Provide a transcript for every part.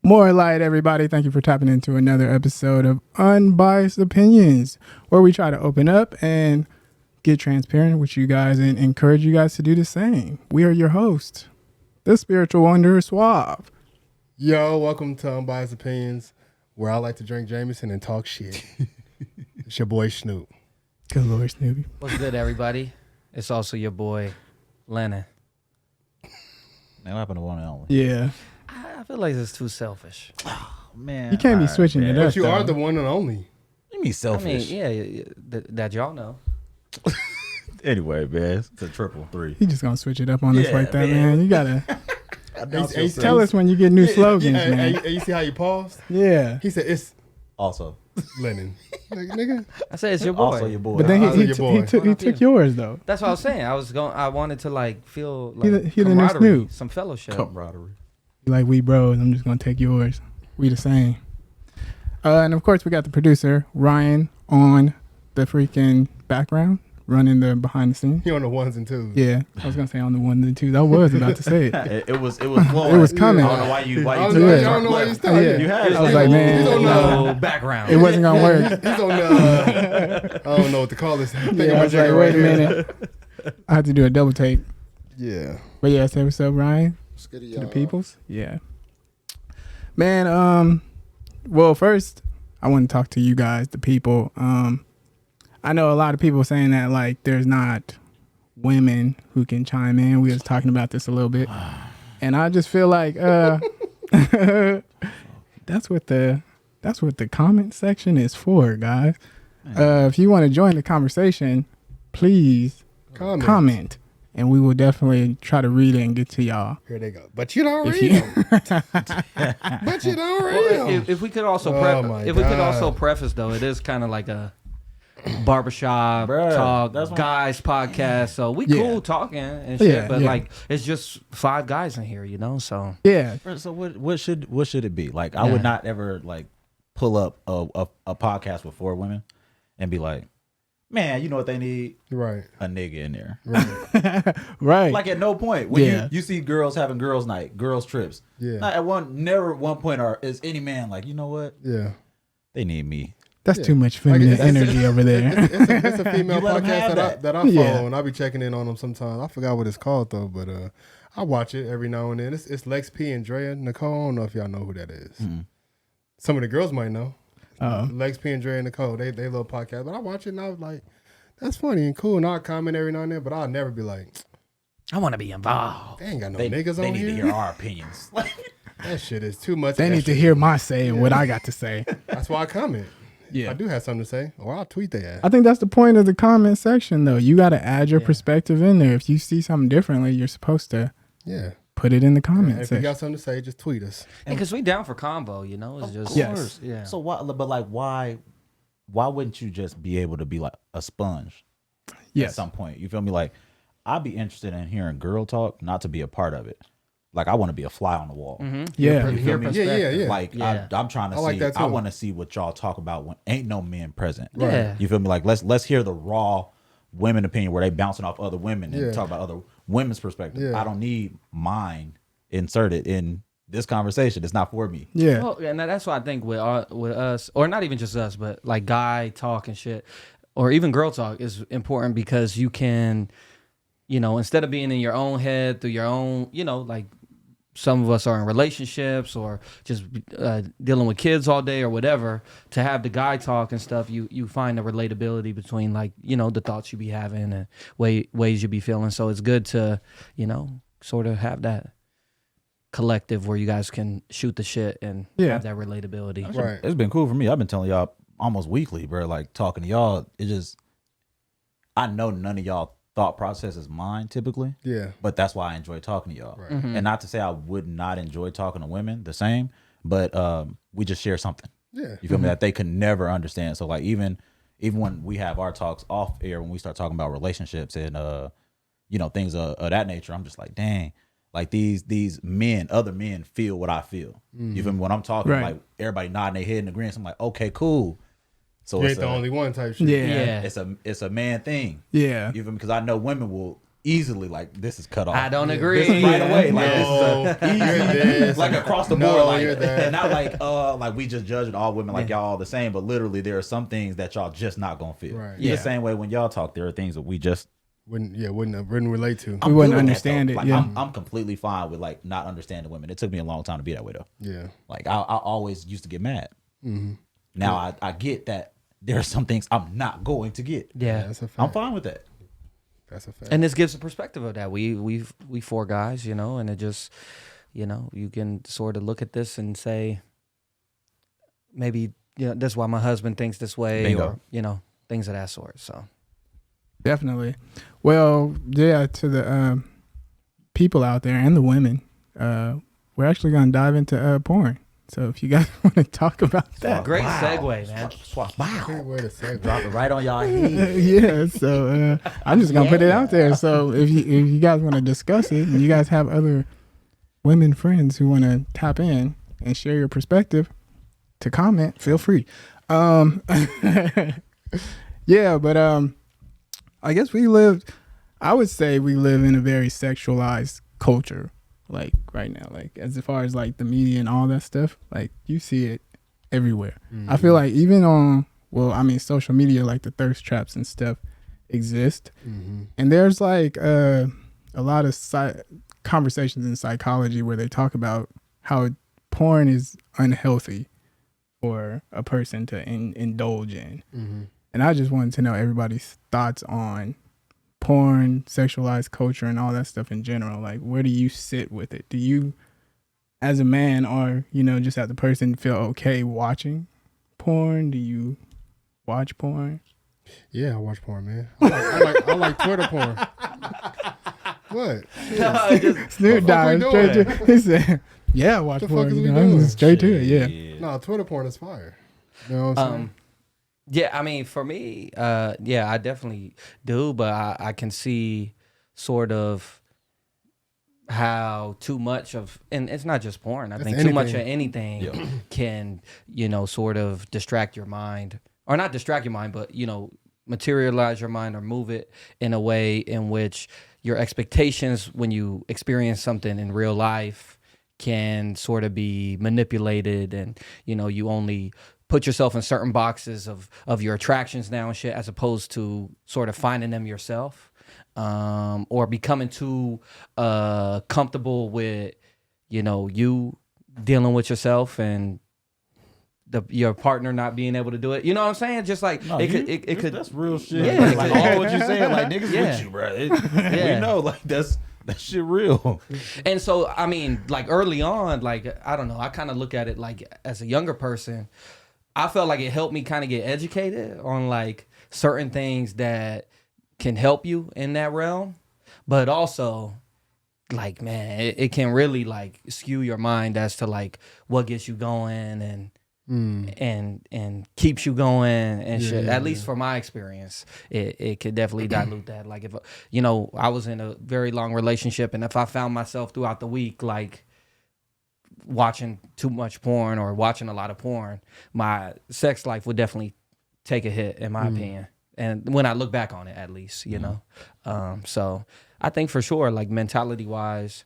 More light, everybody. Thank you for tapping into another episode of Unbiased Opinions, where we try to open up and get transparent with you guys and encourage you guys to do the same. We are your hosts, the spiritual wonder, Suave. Yo, welcome to Unbiased Opinions, where I like to drink Jameson and talk shit. It's your boy Snoop. Good Lord, Snoopy. What's good, everybody? It's also your boy, Lenon. That happened to one and only. Yeah. I feel like it's too selfish. Oh, man. You can't be switching it up. But you are the one and only. You mean selfish? I mean, yeah, that y'all know. Anyway, man, it's a triple three. You just gonna switch it up on us like that, man. You gotta Hey, tell us when you get new slogans, man. Hey, you see how you paused? Yeah. He said it's Also, Lennon. Like, nigga. I said it's your boy. also your boy. But then Also he your boy. took yours though. That's what I was saying. I wanted to like feel like He the new camaraderie, Snoop. some fellowship. camaraderie. Like, we bros, I'm just gonna take yours. We the same. And of course we got the producer, Ryan, on the freaking background, running the behind the scenes. He on the ones and twos. Yeah. I was gonna say on the one and the twos. I was about to say it. It was flowing. It was coming. I don't know why you I took don't it. know, I don't know why you started. Yeah. You had it. I was like, man, He's on No background. it wasn't gonna work. He's on the, I don't know what to call this. I think Yeah, I'm I was like, right wait a here. minute. I had to do a double take. Yeah. But yeah, say what's up, Ryan. What's good, To the peoples. Yeah. Man, well, first I want to talk to you guys, the people. I know a lot of people saying that like there's not women who can chime in. We was talking about this a little bit. And I just feel like that's what the comment section is for, guys. If you want to join the conversation, please comment. And we will definitely try to read it and get to y'all. Here they go. But you don't If read you- them. But you don't read Well, them. if we could also Oh my if we could God. also preface though, it is kind of like a barbershop Bruh, talk, that's what- guys podcast. So we Yeah. cool talking and shit, Yeah, but yeah. like it's just 5 guys in here, you know. So Yeah. So what should it be? Like, I Yeah. would not ever like pull up a podcast with 4 women and be like, man, you know what they need? Right. A nigga in there. Right. Right. Like, at no point when Yeah. you see girls having girls night, girls trips. Yeah. Not never at one point is any man like, you know what? Yeah. They need me. That's Yeah. too much feminine Like, it's- energy over there. It's a female You let 'em have podcast that I follow, Yeah. and I be checking in on them sometimes. I forgot what it's called though, but I watch it every now and then. It's Lex P and Drea Nicole. I don't know if y'all know who that is. Some of the girls might know. Oh. Lex P and Drea Nicole, they little podcast, but I watch it and I was like, that's funny and cool. And I comment every now and then, but I'll never be like, I want to be involved. they ain't got no They niggas they on need here. to hear our opinions. That shit is too much. They need extra. to hear my say and what I got to say. That's why I comment. Yeah. I do have something to say, or I'll tweet their ass. I think that's the point of the comment section, though. You got to add your perspective in there. If you see something differently, you're supposed to Yeah. put it in the comment If you section. got something to say, just tweet us. Because we down for combo, you know. It's just Yes. yeah. So why wouldn't you just be able to be like a sponge at Yes. some point? You feel me? Like, I'd be interested in hearing girl talk, not to be a part of it. Like, I want to be a fly on the wall. Yeah. You feel me? Yeah. Like, Yeah. I'm trying to I like see. that I too. want to see what y'all talk about when ain't no men present. Yeah. You feel me? Like, let's hear the raw women opinion where they bouncing off other women and Yeah. talk about other women's perspective. Yeah. I don't need mine inserted in this conversation. It's not for me. Yeah. Well, and that's why I think with us, or not even just us, but like guy talk and shit, or even girl talk is important because you can, you know, instead of being in your own head through your own, you know, like some of us are in relationships or just dealing with kids all day or whatever, to have the guy talk and stuff, you find the relatability between, like, you know, the thoughts you be having and ways you be feeling. So it's good to, you know, sort of have that collective where you guys can shoot the shit and have that relatability. Right. It's been cool for me. I've been telling y'all almost weekly, bro. Like, talking to y'all, it just, I know none of y'all thought process is mine typically. Yeah. But that's why I enjoy talking to y'all. Right. And not to say I would not enjoy talking to women the same, but we just share something. Yeah. You feel me? That they could never understand. So like even when we have our talks off air, when we start talking about relationships and you know, things of that nature, I'm just like, dang, like these men, other men feel what I feel. You feel me? When I'm talking, Right. like everybody nodding their head in agreement. So I'm like, okay, cool. So You it's ain't the only one type shit. Yeah. Yeah. it's a man thing. Yeah. You feel me? Because I know women will easily like this is cut off. I don't This agree. is right away. Like No, this is you're this. like across the No, board. Like you're that. and not like we just judging all women like y'all all the same. But literally, there are some things that y'all just not gonna feel. Right. The same way when y'all talk, there are things that we just wouldn't relate to. I'm wouldn't good with understand that, though. it, Like, yeah. I'm completely fine with like not understanding women. It took me a long time to be that way though. Yeah. Like I always used to get mad. Now I get that there are some things I'm not going to get. Yeah. That's a fact. I'm fine with that. That's a fact. And this gives a perspective of that. We four guys, you know, and it just, you know, you can sort of look at this and say, maybe, you know, that's why my husband thinks this way, Bingo. or, you know, things of that sort. So Definitely. Well, yeah, to the people out there and the women, we're actually going to dive into porn. So if you guys want to talk about that. great segue, man. Great way to say Drop it right on y'all head. Yeah, so I'm just gonna put it out there. So if you guys want to discuss it, and you guys have other women friends who want to tap in and share your perspective, to comment, feel free. Yeah, but I guess I would say we live in a very sexualized culture, like right now, like as far as like the media and all that stuff, like you see it everywhere. I feel like even on, well, I mean, social media, like the thirst traps and stuff exist. And there's like a lot of conversations in psychology where they talk about how porn is unhealthy for a person to indulge in. And I just wanted to know everybody's thoughts on porn, sexualized culture, and all that stuff in general. Like, where do you sit with it? Do you, as a man, or, you know, just as a person, feel okay watching porn? Do you watch porn? Yeah, I watch porn, man. I like Twitter porn. What? Snoop dived we straight doing? to he said, yeah, I watch The fuck porn. is You we know, I'm doing? just straight to it, yeah. No, Twitter porn is fire. You know what I'm saying? Yeah, I mean, for me, yeah, I definitely do, but I can see sort of how too much of, and it's not just porn. I think too much of anything can, you know, sort of distract your mind, or not distract your mind, but, you know, materialize your mind or move it in a way in which your expectations when you experience something in real life can sort of be manipulated, and, you know, you only put yourself in certain boxes of your attractions now and shit, as opposed to sort of finding them yourself, or becoming too comfortable with, you know, you dealing with yourself and your partner not being able to do it. You know what I'm saying? Just like it could. That's real shit. Yeah, like all what you saying, like niggas with you, bro. We know, like that shit real. And so, I mean, like early on, like, I don't know, I kind of look at it like as a younger person, I felt like it helped me kind of get educated on like certain things that can help you in that realm. But also, like, man, it can really like skew your mind as to like what gets you going and keeps you going and shit. At least for my experience, it could definitely dilute that. Like, if, you know, I was in a very long relationship, and if I found myself throughout the week like watching too much porn or watching a lot of porn, my sex life would definitely take a hit, in my opinion. And when I look back on it, at least, you know. So I think for sure, like, mentality wise,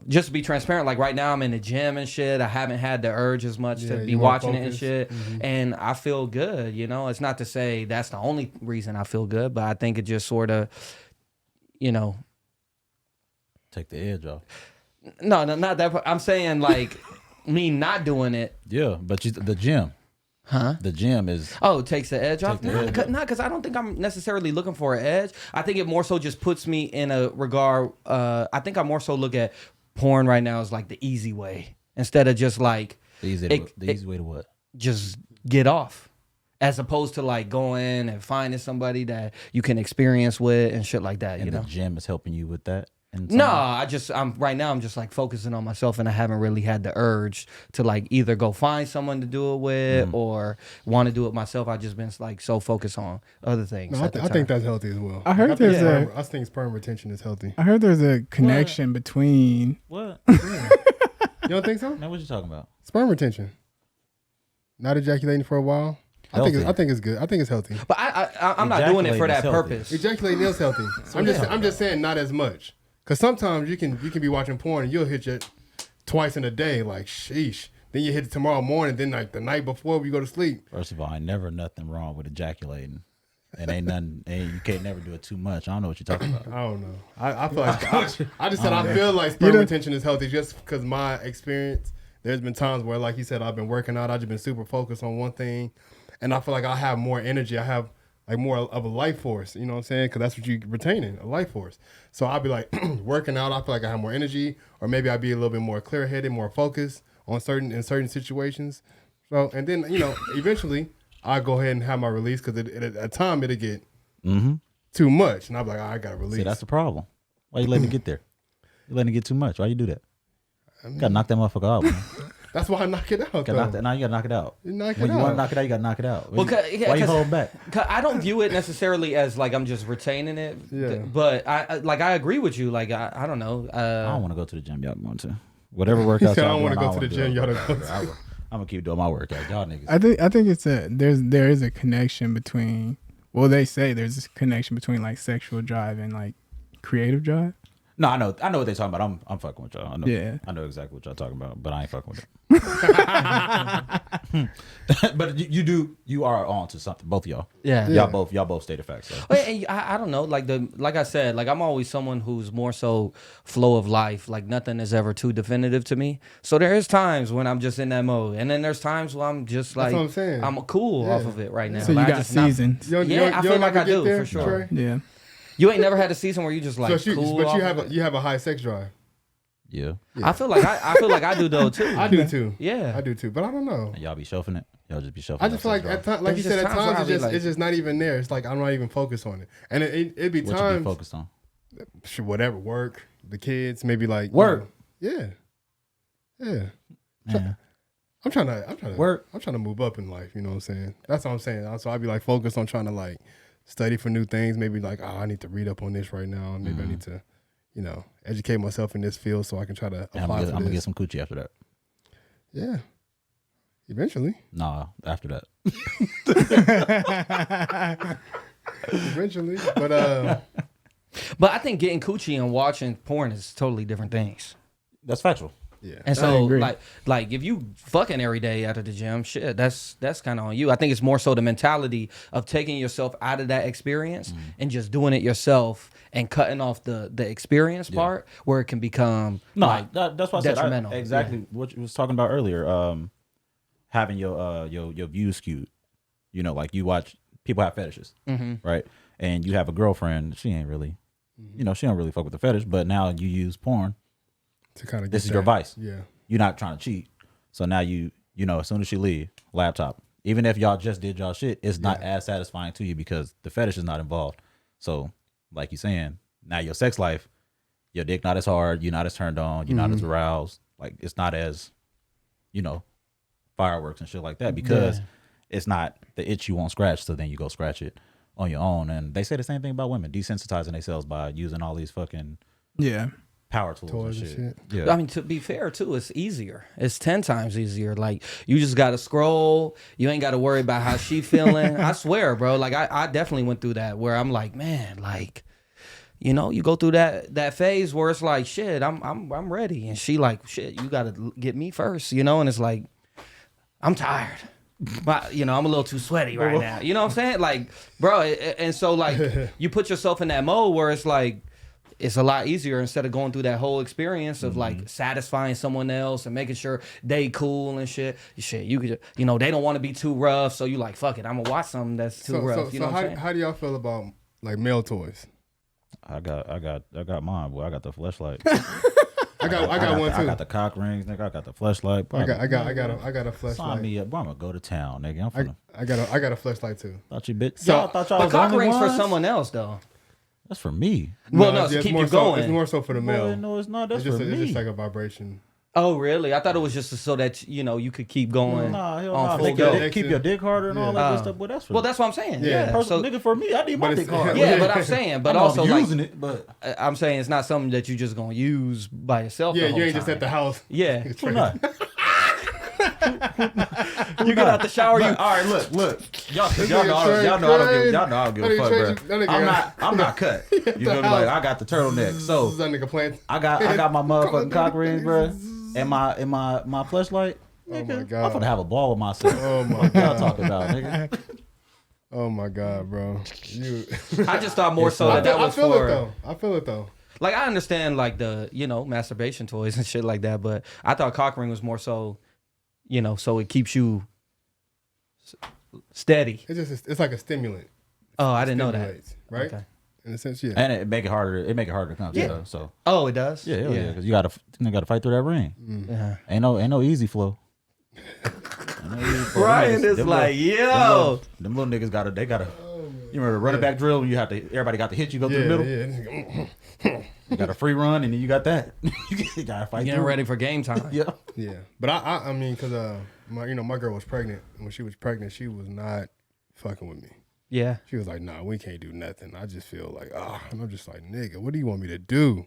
just to be transparent, like right now I'm in the gym and shit. I haven't had the urge as much to be watching it and shit. And I feel good, you know. It's not to say that's the only reason I feel good, but I think it just sort of, you know. Take the edge off. No, not that. I'm saying like me not doing it. Yeah, but the gym. Huh? The gym is... Oh, it takes the edge off? the edge off. Not because I don't think I'm necessarily looking for an edge. I think it more so just puts me in a regard. I think I more so look at porn right now as like the easy way, instead of just like... The easy way to what? Just get off. As opposed to like going and finding somebody that you can experience with and shit like that, And you know? the gym is helping you with that? No, I'm right now I'm just like focusing on myself, and I haven't really had the urge to like either go find someone to do it with or want to do it myself. I've just been like so focused on other things. No, I think that's healthy as well. I heard I think sperm retention is healthy. I heard there's a connection between... What? You don't think so? Now what you talking about? Sperm retention. Not ejaculating for a while. I think it's good. I think it's healthy. But I'm not doing it for that purpose. Ejaculating is healthy. I'm just saying not as much. Because sometimes you can be watching porn and you'll hit you twice in a day. Like, sheesh. Then you hit it tomorrow morning. Then like the night before you go to sleep. First of all, ain't never nothing wrong with ejaculating. And ain't nothing. You can't never do it too much. I don't know what you're talking about. I don't know. I feel like I just said I feel like sperm retention is healthy just because my experience. There's been times where, like you said, I've been working out. I've just been super focused on one thing, and I feel like I have more energy. I have like more of a life force. You know what I'm saying? Because that's what you retaining, a life force. So I'll be like working out. I feel like I have more energy, or maybe I'd be a little bit more clear headed, more focused on certain situations. So and then eventually I go ahead and have my release because at a time it'll get too much, and I'm like, I gotta release. See, that's the problem. Why you letting it get there? You letting it get too much. Why you do that? You gotta knock that motherfucker out, man. That's why I knock it out. Now you gotta knock it out. You knock it when out. you want to knock it out, you gotta knock it out. Well, why you hold back? I don't view it necessarily as like I'm just retaining it. Yeah. But I agree with you. Like I don't know. I don't want to go to the gym. Y'all want to? Whatever workouts. I don't want to go to the gym. Y'all don't go to. I'm gonna keep doing my workout. Y'all niggas. I think it's there is a connection between. Well, they say there's this connection between like sexual drive and like creative drive. No, I know what they're talking about. I'm fucking with y'all. I know exactly what y'all talking about, but I ain't fucking with it. But you are on to something, both of y'all. Yeah. Y'all both stated facts. So. And I don't know, like I said, like I'm always someone who's more so flow of life. Like nothing is ever too definitive to me. So there is times when I'm just in that mode, and then there's times where I'm just like, that's what I'm saying. I'm cool off of it right now. So you Like, got seasons. I feel like I do for sure. Trey? Yeah. You ain't never had a season where you just like cool. But off of it? you have a high sex drive. Yeah. I feel like I do though too. I do too. Yeah. I do too. But I don't know. And y'all be shuffling it. Y'all just be shuffling. I just feel like at times, like you said, at times it's just not even there. It's like I'm not even focused on it. And it'd be what times. you be focused on? Whatever, work, the kids, maybe like work. Yeah. Man. I'm trying to work. I'm trying to move up in life. You know what I'm saying? That's what I'm saying. So I'd be like focused on trying to like study for new things. Maybe like, I need to read up on this right now. Maybe I need to, educate myself in this field so I can try to apply. I'm gonna get some coochie after that. Yeah. Eventually. Nah, after that. Eventually. But I think getting coochie and watching porn is totally different things. That's factual. yeah. And so like if you fucking every day out of the gym, shit, that's kind of on you. I think it's more so the mentality of taking yourself out of that experience and just doing it yourself and cutting off the experience part where it can become that's what I said. Exactly what you was talking about earlier. Having your views skewed. Like you watch people have fetishes, right? And you have a girlfriend. She ain't really, she don't really fuck with the fetish. But now you use porn. To kind of this is your vice. Yeah. You're not trying to cheat. So now as soon as she leave, laptop. Even if y'all just did y'all shit, it's not as satisfying to you because the fetish is not involved. So, like you saying, now your sex life, your dick not as hard, you're not as turned on, you're not as aroused. Like it's not as, fireworks and shit like that because it's not the itch you won't scratch. So then you go scratch it on your own. And they say the same thing about women, desensitizing themselves by using all these fucking power tools and shit. Yeah. I mean, to be fair too, it's easier. It's 10 times easier. Like you just got to scroll. You ain't got to worry about how she feeling. I swear, bro. Like I definitely went through that where I'm like, man, like, you go through that phase where it's like, shit, I'm ready. And she like, shit, you got to get me first, and it's like, I'm tired. But, I'm a little too sweaty right now. You know what I'm saying? Like, bro, and so like you put yourself in that mode where it's like, it's a lot easier instead of going through that whole experience of like satisfying someone else and making sure they cool and shit. You could, they don't want to be too rough. So you like, fuck it. I'm gonna watch something that's too rough. So how do y'all feel about like male toys? I got mine, boy. I got the fleshlight. I got one too. I got the cock rings, nigga. I got the fleshlight. I got a fleshlight. Sign me up, bro. I'm gonna go to town, nigga. I got a fleshlight too. Thought you bitch. So, thought y'all but was cock only rings for ones? someone else though. That's for me. Well, no, to keep you going. It's more so for the male. Boy, no, it's not. That's it's for me. It's just like a vibration. Oh, really? I thought it was just so that you could keep going. Nah, hell on nah. full go. Keep your dick harder and all that good stuff. But that's for well, that's what I'm saying. Yeah. Yeah. So, nigga, for me, I need my dick hard. Yeah, but I'm saying, but I'm also using like, it, but I'm saying it's not something that you just gonna use by yourself. Yeah, the whole you ain't time. just at the house. Yeah. why not? You get out the shower, you All right, look. Y'all know I don't give a fuck, bro. I'm not cut. You feel me? Like I got the turtleneck. So that nigga playing. I got my motherfucking cock rings, bro. And my fleshlight. Oh my I'm god. gonna have a ball with myself. Oh my What y'all god. talking about, nigga? Oh my god, bro. You. I just thought more so that I was feel for. it though. I feel it though. Like I understand like the masturbation toys and shit like that, but I thought cock ring was more so, so it keeps you steady. It's like a stimulant. Oh, I didn't know that. Stimulates, right? Okay. In a sense, yeah. And it make it harder. It make it harder to come. Yeah. Though, so Oh, it does. yeah, because you gotta fight through that ring. Yeah. Ain't no easy flow. Ryan is like, yo. Them little niggas gotta. You remember the running back drill when everybody got to hit you go through the middle. Yeah. You got a free run and then you got that. You gotta fight. Getting through. ready for game time. Yeah. Yeah. But I mean, cause my girl was pregnant. And when she was pregnant, she was not fucking with me. Yeah. She was like, nah, we can't do nothing. I just feel like, and I'm just like, nigga, what do you want me to do?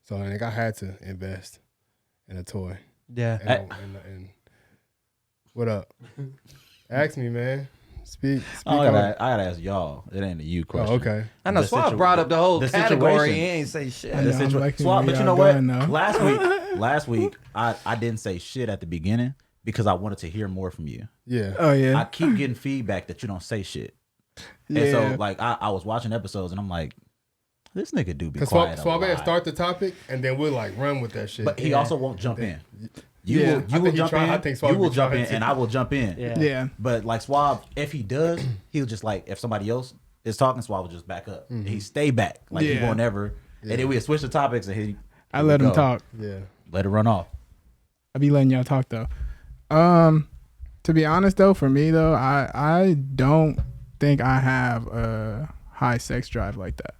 So like, I had to invest in a toy. Yeah. And what up? Ask me, man. Speak I on gotta ask y'all. It ain't a you question. Oh, okay. I know The Suave brought up the whole the category. situation. He ain't say shit. I know, I'm Swap, liking but where you know y'all what? going now. Last week I didn't say shit at the beginning because I wanted to hear more from you. Yeah. Oh I yeah. keep getting feedback that you don't say shit. Yeah. And so like I was watching episodes and I'm like, this nigga do be Because quiet. Suave start the topic and then we'll like run with that shit. But he also won't jump in. Yeah. You will jump in. I think Suave You will be jump in trying and to. I will jump in. Yeah. Yeah. But like Suave, if he does, he'll just like if somebody else is talking, Suave will just back up. And he stay back. Like he Yeah. won't ever. And then we'll switch the topics and I let him talk. Yeah. let it run off. I be letting y'all talk though. To be honest though, for me though, I don't think I have a high sex drive like that.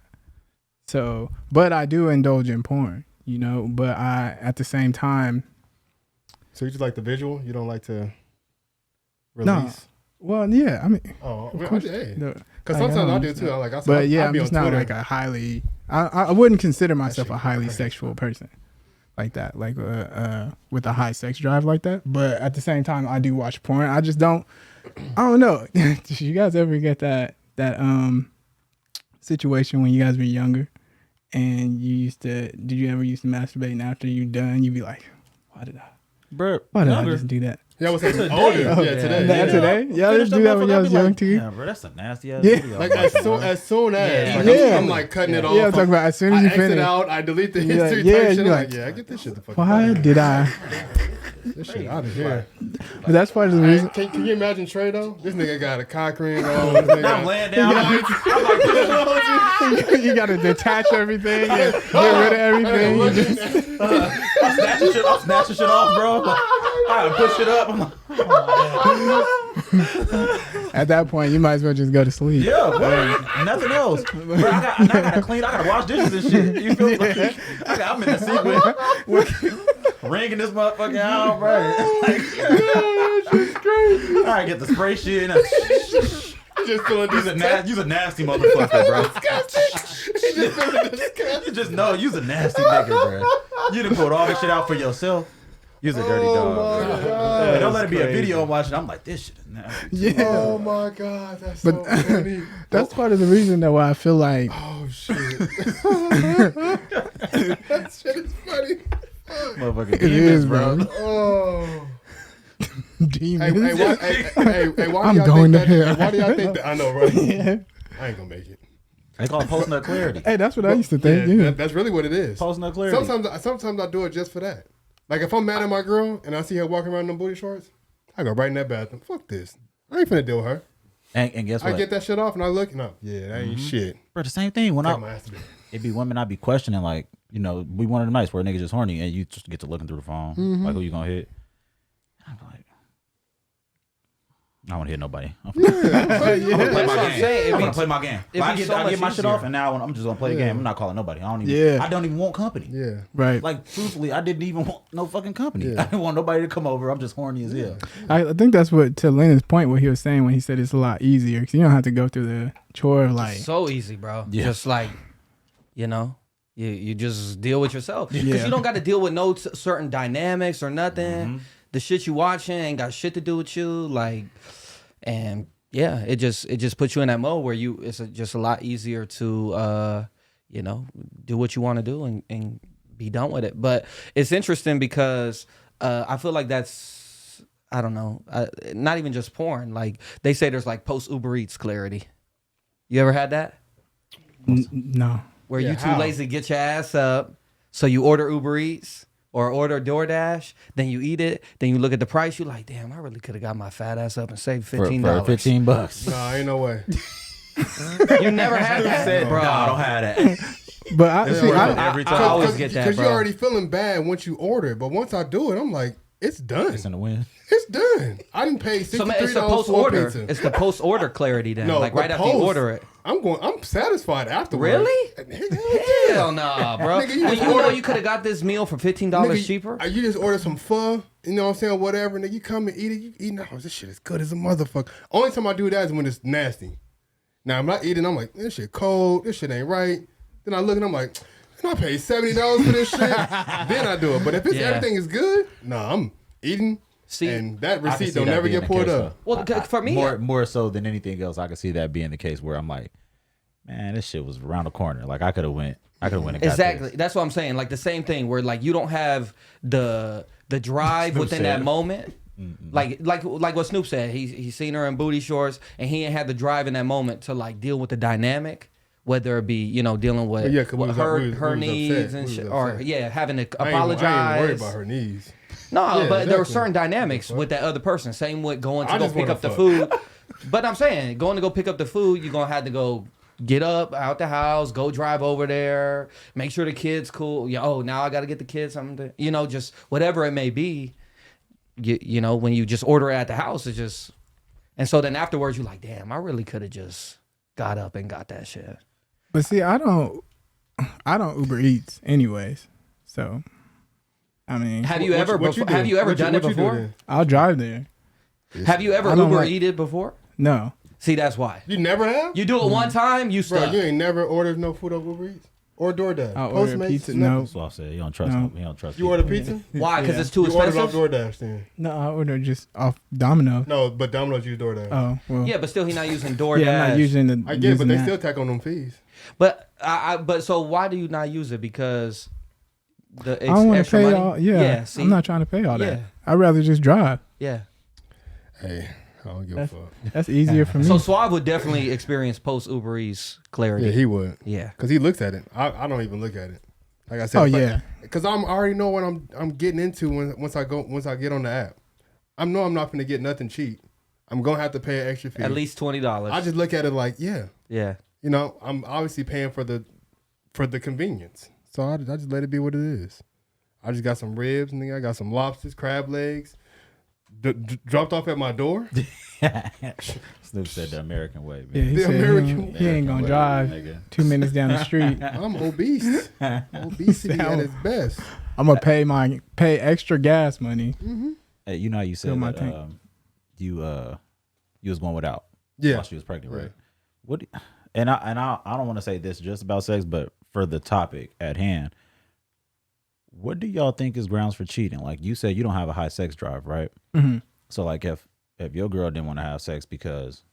So, but I do indulge in porn, but I, at the same time, So you just like the visual? You don't like to release? No. Well, yeah, I mean, Oh, of course. hey. no, Because like, sometimes I do don't- too. I like. But yeah, I'll I'm be just on not Twitter. like a highly. I wouldn't consider myself shit a highly crazy. sexual person, like that, like with a high sex drive like that. But at the same time, I do watch porn. I just don't. I don't know. Did you guys ever get that situation when you guys were younger, and did you ever used to masturbate, and after you done, you'd be like, why did I just do that? Yeah, what's older? Yeah, today. That Yeah. today? Y'all just do that when y'all was young too? Yeah, bro, that's a nasty ass Yeah. video. Like as soon as like, Yeah. I'm like cutting it off. Yeah, I'm talking about as soon as I you exit finish. out. I delete the Yeah, history. yeah, type shit. you're I'm like, yeah, get this shit the fuck Why out. did I? This shit out of here. But that's part of the reason. Can you imagine Trey though? This nigga got a cock ring on. This nigga I'm laying down. You got to detach everything and get rid of everything. You just- I'm snatching shit off, bro. I push it up. I'm like, At that point, you might as well just go to sleep. yeah, bro. Nothing else. Bro, I gotta clean. I gotta wash dishes and shit. You feel me? I'm in the sequence. Ringing this motherfucker out, bro. Like, I get the spray shit. just feeling You's a nasty motherfucker, bro. He just feeling disgusted. You just know you's a nasty nigga, bro. You done pulled all this shit out for yourself. You's a dirty dog, bro. And don't let it be a video I'm watching. I'm like, this shit is nasty. Yeah. Oh my god, that's But so funny. that's part of the reason though why I feel like Oh shit. That shit is funny. Motherfucking it demons, is, bro. bro. Oh. Demons. Hey, why I'm do y'all going think to that? hell. Why do y'all think that? I know, right? Yeah. I ain't gonna make it. They call it post-nut clarity. Hey, that's what I used to think. Yeah. That's really what it is. Post-nut clarity. Sometimes I do it just for that. Like if I'm mad at my girl and I see her walking around in them booty shorts, I go right in that bathroom. Fuck this. I ain't finna deal with her. And guess what? I get that shit off and I look and that ain't shit. Bro, the same thing. When Take my ass to bed. it be women I be questioning, like, we one of the nights where a nigga just horny and you just get to looking through the phone. Like, who you gonna hit? I'm like, I don't want to hit nobody. I'm gonna play my game. I'm gonna play my game. it'd I be get, so I get much my shit easier. off and now I'm just gonna play the game. I'm not calling nobody. I don't even want company. Yeah. Right. Like, truthfully, I didn't even want no fucking company. Yeah. I didn't want nobody to come over. I'm just horny as hell. I think that's what, to Lenon's point, what he was saying when he said it's a lot easier because you don't have to go through the chore of like. So easy, bro. Yeah. Just like, you just deal with yourself. Because Yeah. you don't got to deal with no certain dynamics or nothing. the shit you watching ain't got shit to do with you, like, and yeah, it just puts you in that mode where it's just a lot easier to you know, do what you want to do and be done with it. But it's interesting because I feel like that's, I don't know, not even just porn. Like they say there's like post Uber Eats clarity. You ever had that? No. Where Yeah, you too how? lazy to get your ass up, so you order Uber Eats or order DoorDash, then you eat it, then you look at the price, you like, damn, I really could have got my fat ass up and saved $15. For $15. Nah, ain't no way. You never had that, bro. No, I don't have that. But I see. Every time. I always get that, Because bro. you're already feeling bad once you order it. But once I do it, I'm like, it's done. It's in the wind. It's done. I didn't pay So $63 man, it's the for post a order. pizza. It's the post order clarity then. No, like but right after you post, order it. I'm satisfied afterwards. Really? Hell Hell nah, bro. Nigga, you When just you know order- you could have got this meal for $15 Nigga, cheaper. You just order some pho, you know what I'm saying, whatever, and then you come and eat it. You eat, oh, this shit is good as a motherfucker. Only time I do that is when it's nasty. Now, I'm not eating, I'm like, this shit cold, this shit ain't right. Then I look and I'm like, man, I paid $70 for this shit. Then I do it. But if everything is good, nah, I'm eating. See, and that I can receipt see don't that never being get the pulled case, up. though. Well, for me, more so than anything else, I can see that being the case where I'm like, man, this shit was around the corner. Like I could have went and got exactly. this. That's what I'm saying. Like the same thing where like you don't have the drive Snoop within said that it. moment. Like what Snoop said. He seen her in booty shorts and he ain't had the drive in that moment to like deal with the dynamic, whether it be, you know, dealing with, Yeah, 'cause we with was her upset. needs We and was shit, upset. or having to I apologize. ain't worried about her knees. No, Yeah, but there were exactly. certain dynamics with that other person. Same with going to I go just pick wanna up the fuck. food. But I'm saying, going to go pick up the food, you're going to have to go get up out the house, go drive over there, make sure the kid's cool. Yeah, oh, now I got to get the kids something. You know, just whatever it may be. You know, when you just order it at the house, it's just... And so then afterwards, you're like, damn, I really could have just got up and got that shit. But see, I don't Uber Eats anyways. So, I mean, Have you ever done it before? I'll drive there. Have you ever I don't Uber like- eated before? No. See, that's why. You never have? You do it one time, you Bro, stuck. you ain't never ordered no food over Uber Eats? Or DoorDash? I'll order Postmates, pizza. nothing? No. That's what I said. You don't trust No. him. You don't trust You people. order pizza? Why? Because Yeah. it's too You ordered off expensive? DoorDash then? No, I order just off Domino's. No, but Domino's use DoorDash. Oh, well. Yeah, but still he not using DoorDash. Yeah, I'm not using the. I get it, but using they that. still tack on them fees. But but so why do you not use it? Because the I don't want to extra pay money? all. Yeah, see? I'm not trying to pay all Yeah. that. I'd rather just drive. Yeah. Hey, I don't give a fuck. That's easier for me. So Suave would definitely experience post Uber Eats clarity. Yeah, he would. Yeah. Because he looks at it. I don't even look at it. Like I said. Oh, yeah. Because I already know what I'm getting into once I get on the app. I know I'm not going to get nothing cheap. I'm going to have to pay an extra fee. At least $20. I just look at it like, yeah. yeah. You know, I'm obviously paying for the convenience. So I just let it be what it is. I just got some ribs and then I got some lobsters, crab legs, dropped off at my door. Snoop said the American way, yeah, man. he The said American he ain't gonna way, drive nigga. 2 minutes down the street. I'm obese. Obesity at its best. I'm gonna pay extra gas money. Hey, you know how you Fill said my that tank. you was going without Yeah. while she was pregnant, right? Right. What? And I don't want to say this just about sex, but for the topic at hand, what do y'all think is grounds for cheating? Like you said, you don't have a high sex drive, right? Mm-hmm. So like if your girl didn't want to have sex because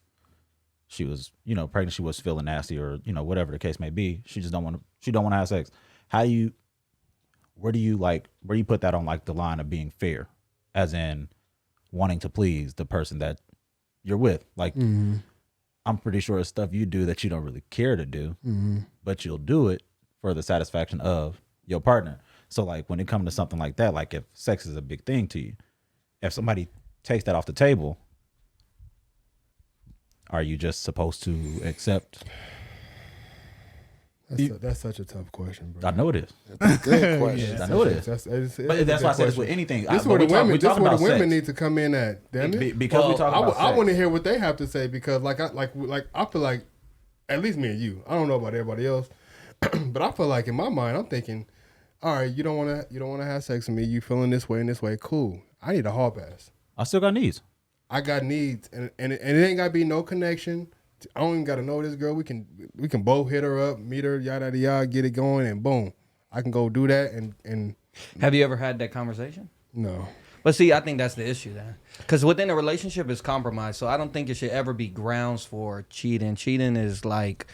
she was, pregnant, she was feeling nasty or, whatever the case may be, she don't want to have sex. Where do you put that on like the line of being fair, as in wanting to please the person that you're with? Like I'm pretty sure it's stuff you do that you don't really care to do, but you'll do it for the satisfaction of your partner. So like when it comes to something like that, like if sex is a big thing to you, if somebody takes that off the table, are you just supposed to accept? That's such a tough question, bro. I know it is. Good question. I know it is. But that's why I said it's with anything. This is where the women. This is where the women sex. need to come in at. Damn it. Because we talk about sex. I want to hear what they have to say because, I feel like, at least me and you. I don't know about everybody else, but I feel like in my mind, I'm thinking, all right, you don't want to have sex with me. You feeling this way and this way. Cool. I need a hall pass. I still got needs. I got needs, and it ain't gotta be no connection. I don't even gotta know this girl. We can both hit her up, meet her, yada yada yada, get it going, and boom, I can go do that. And Have you ever had that conversation? no, But see, I think that's the issue then. Because within a relationship is compromise. So I don't think it should ever be grounds for cheating. Cheating is like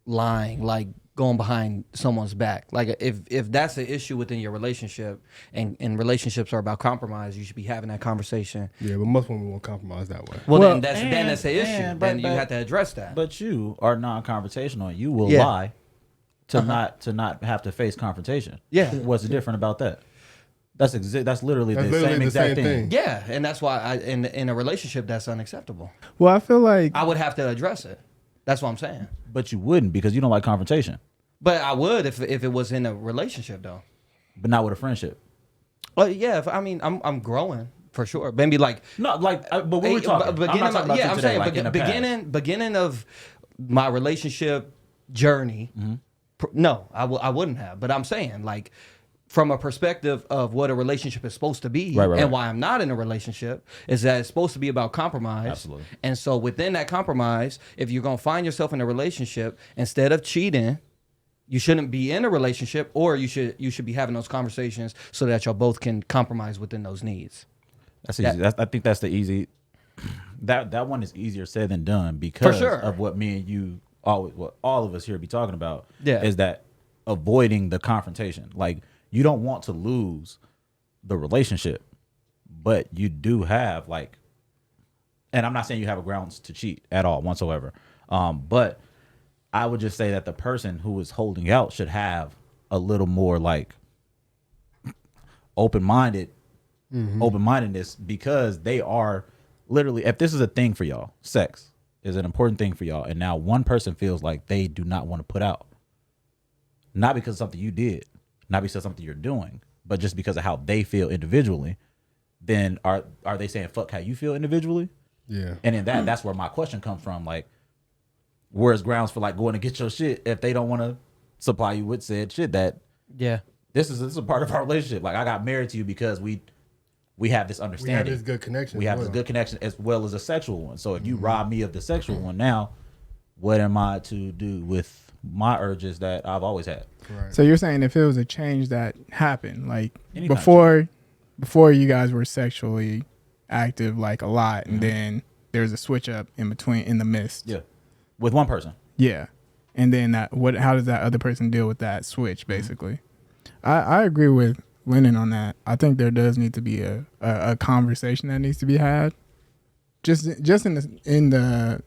lying, like going behind someone's back. Like if that's the issue within your relationship, and relationships are about compromise, you should be having that conversation. Yeah, but most women won't compromise that way. Well, then that's the issue. Then you have to address that. But you are non-confrontational. You will lie to not have to face confrontation. Yeah. What's different about that? That's literally the same exact thing. Yeah, and that's why in a relationship that's unacceptable. Well, I feel like I would have to address it. That's what I'm saying. But you wouldn't because you don't like confrontation. But I would if it was in a relationship though. But not with a friendship. Well, yeah. I'm growing for sure. Maybe like no, like. But what we're talking. Beginning of my relationship journey. Mm-hmm. No, I wouldn't have. But I'm saying like, from a perspective of what a relationship is supposed to be, and why I'm not in a relationship, is that it's supposed to be about compromise. Absolutely. And so within that compromise, if you're gonna find yourself in a relationship, instead of cheating, you shouldn't be in a relationship, or you should be having those conversations so that y'all both can compromise within those needs. That's easy. I think that's the easy. That one is easier said than done because of what me and you what all of us here be talking about. Yeah. Is that avoiding the confrontation? Like, you don't want to lose the relationship, but you do have like, and I'm not saying you have a grounds to cheat at all whatsoever. But I would just say that the person who is holding out should have a little more like open-mindedness, because they are literally, if this is a thing for y'all, sex is an important thing for y'all, and now one person feels like they do not want to put out, not because of something you did, not because of something you're doing, but just because of how they feel individually, then are they saying fuck how you feel individually? Yeah. And in that's where my question comes from. Like, where's grounds for like going to get your shit if they don't want to supply you with said shit? That this is a part of our relationship. Like, I got married to you because we have this understanding. We have this good connection. We have this good connection as well as a sexual one. So if you rob me of the sexual one now, what am I to do with my urges that I've always had? Right. So you're saying if it was a change that happened, like Anytime before you guys were sexually active like a lot, and then there's a switch up in the midst. Yeah. With one person. Yeah. And then how does that other person deal with that switch, basically? I agree with Lenon on that. I think there does need to be a conversation that needs to be had. Just in the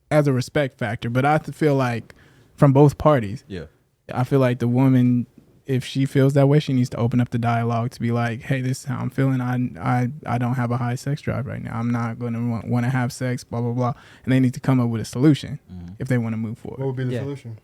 as a respect factor, but I feel like from both parties. Yeah. I feel like the woman, if she feels that way, she needs to open up the dialogue to be like, hey, this is how I'm feeling. I don't have a high sex drive right now. I'm not going to want to have sex, blah, blah, blah. And they need to come up with a solution if they want to move forward. What would be the solution?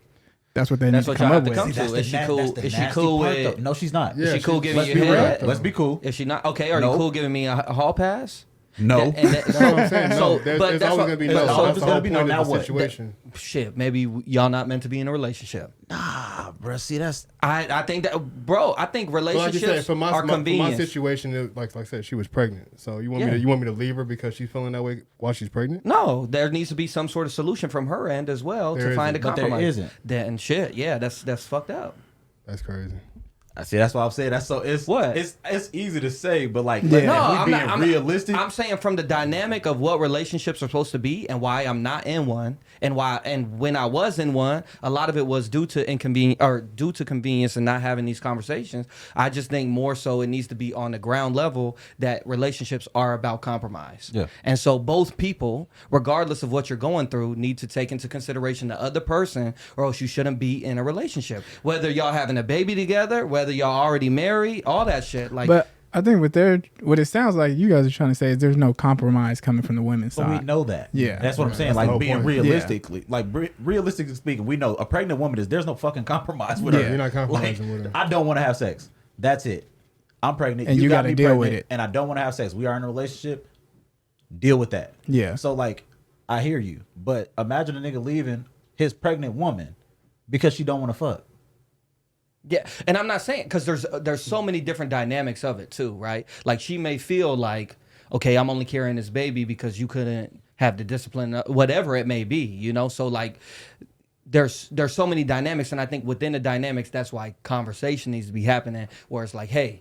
That's what they need to come up with. Is she cool? Is she cool with? No, she's not. Is she cool giving you head? Let's be cool. Is she not? Okay, are you cool giving me a hall pass? No. That's what I'm saying. No, there's always going to be no. That's the whole point of the situation. Shit, maybe y'all not meant to be in a relationship. Nah, bro. See, that's I think that, bro. I think relationships are convenient. For my situation, like I said, she was pregnant. So you want me to leave her because she's feeling that way while she's pregnant? No, there needs to be some sort of solution from her end as well to find a compromise. But there isn't. Then shit, yeah, that's fucked up. That's crazy. I see. That's what I'm saying. That's so. It's what? It's easy to say, but like, yeah. I'm realistic. I'm saying from the dynamic of what relationships are supposed to be and why I'm not in one, and when I was in one, a lot of it was due to convenience and not having these conversations. I just think more so it needs to be on the ground level that relationships are about compromise. Yeah. And so both people, regardless of what you're going through, need to take into consideration the other person, or else you shouldn't be in a relationship. Whether y'all having a baby together, whether y'all already married, all that shit. Like, but I think what it sounds like you guys are trying to say is there's no compromise coming from the women's side. But we know that. Yeah. That's what I'm saying. That's like, being point. realistically, realistically speaking, we know a pregnant woman there's no fucking compromise with her. You're not compromising with her. I don't want to have sex. That's it. I'm pregnant. And you got to deal with it. And I don't want to have sex. We are in a relationship. Deal with that. Yeah. So like, I hear you, but imagine a nigga leaving his pregnant woman because she don't want to fuck. yeah, and I'm not saying, because there's so many different dynamics of it too, right? Like, she may feel like, okay, I'm only carrying this baby because you couldn't have the discipline, whatever it may be, you know? So like, there's so many dynamics, and I think within the dynamics, that's why conversation needs to be happening, where it's like, hey,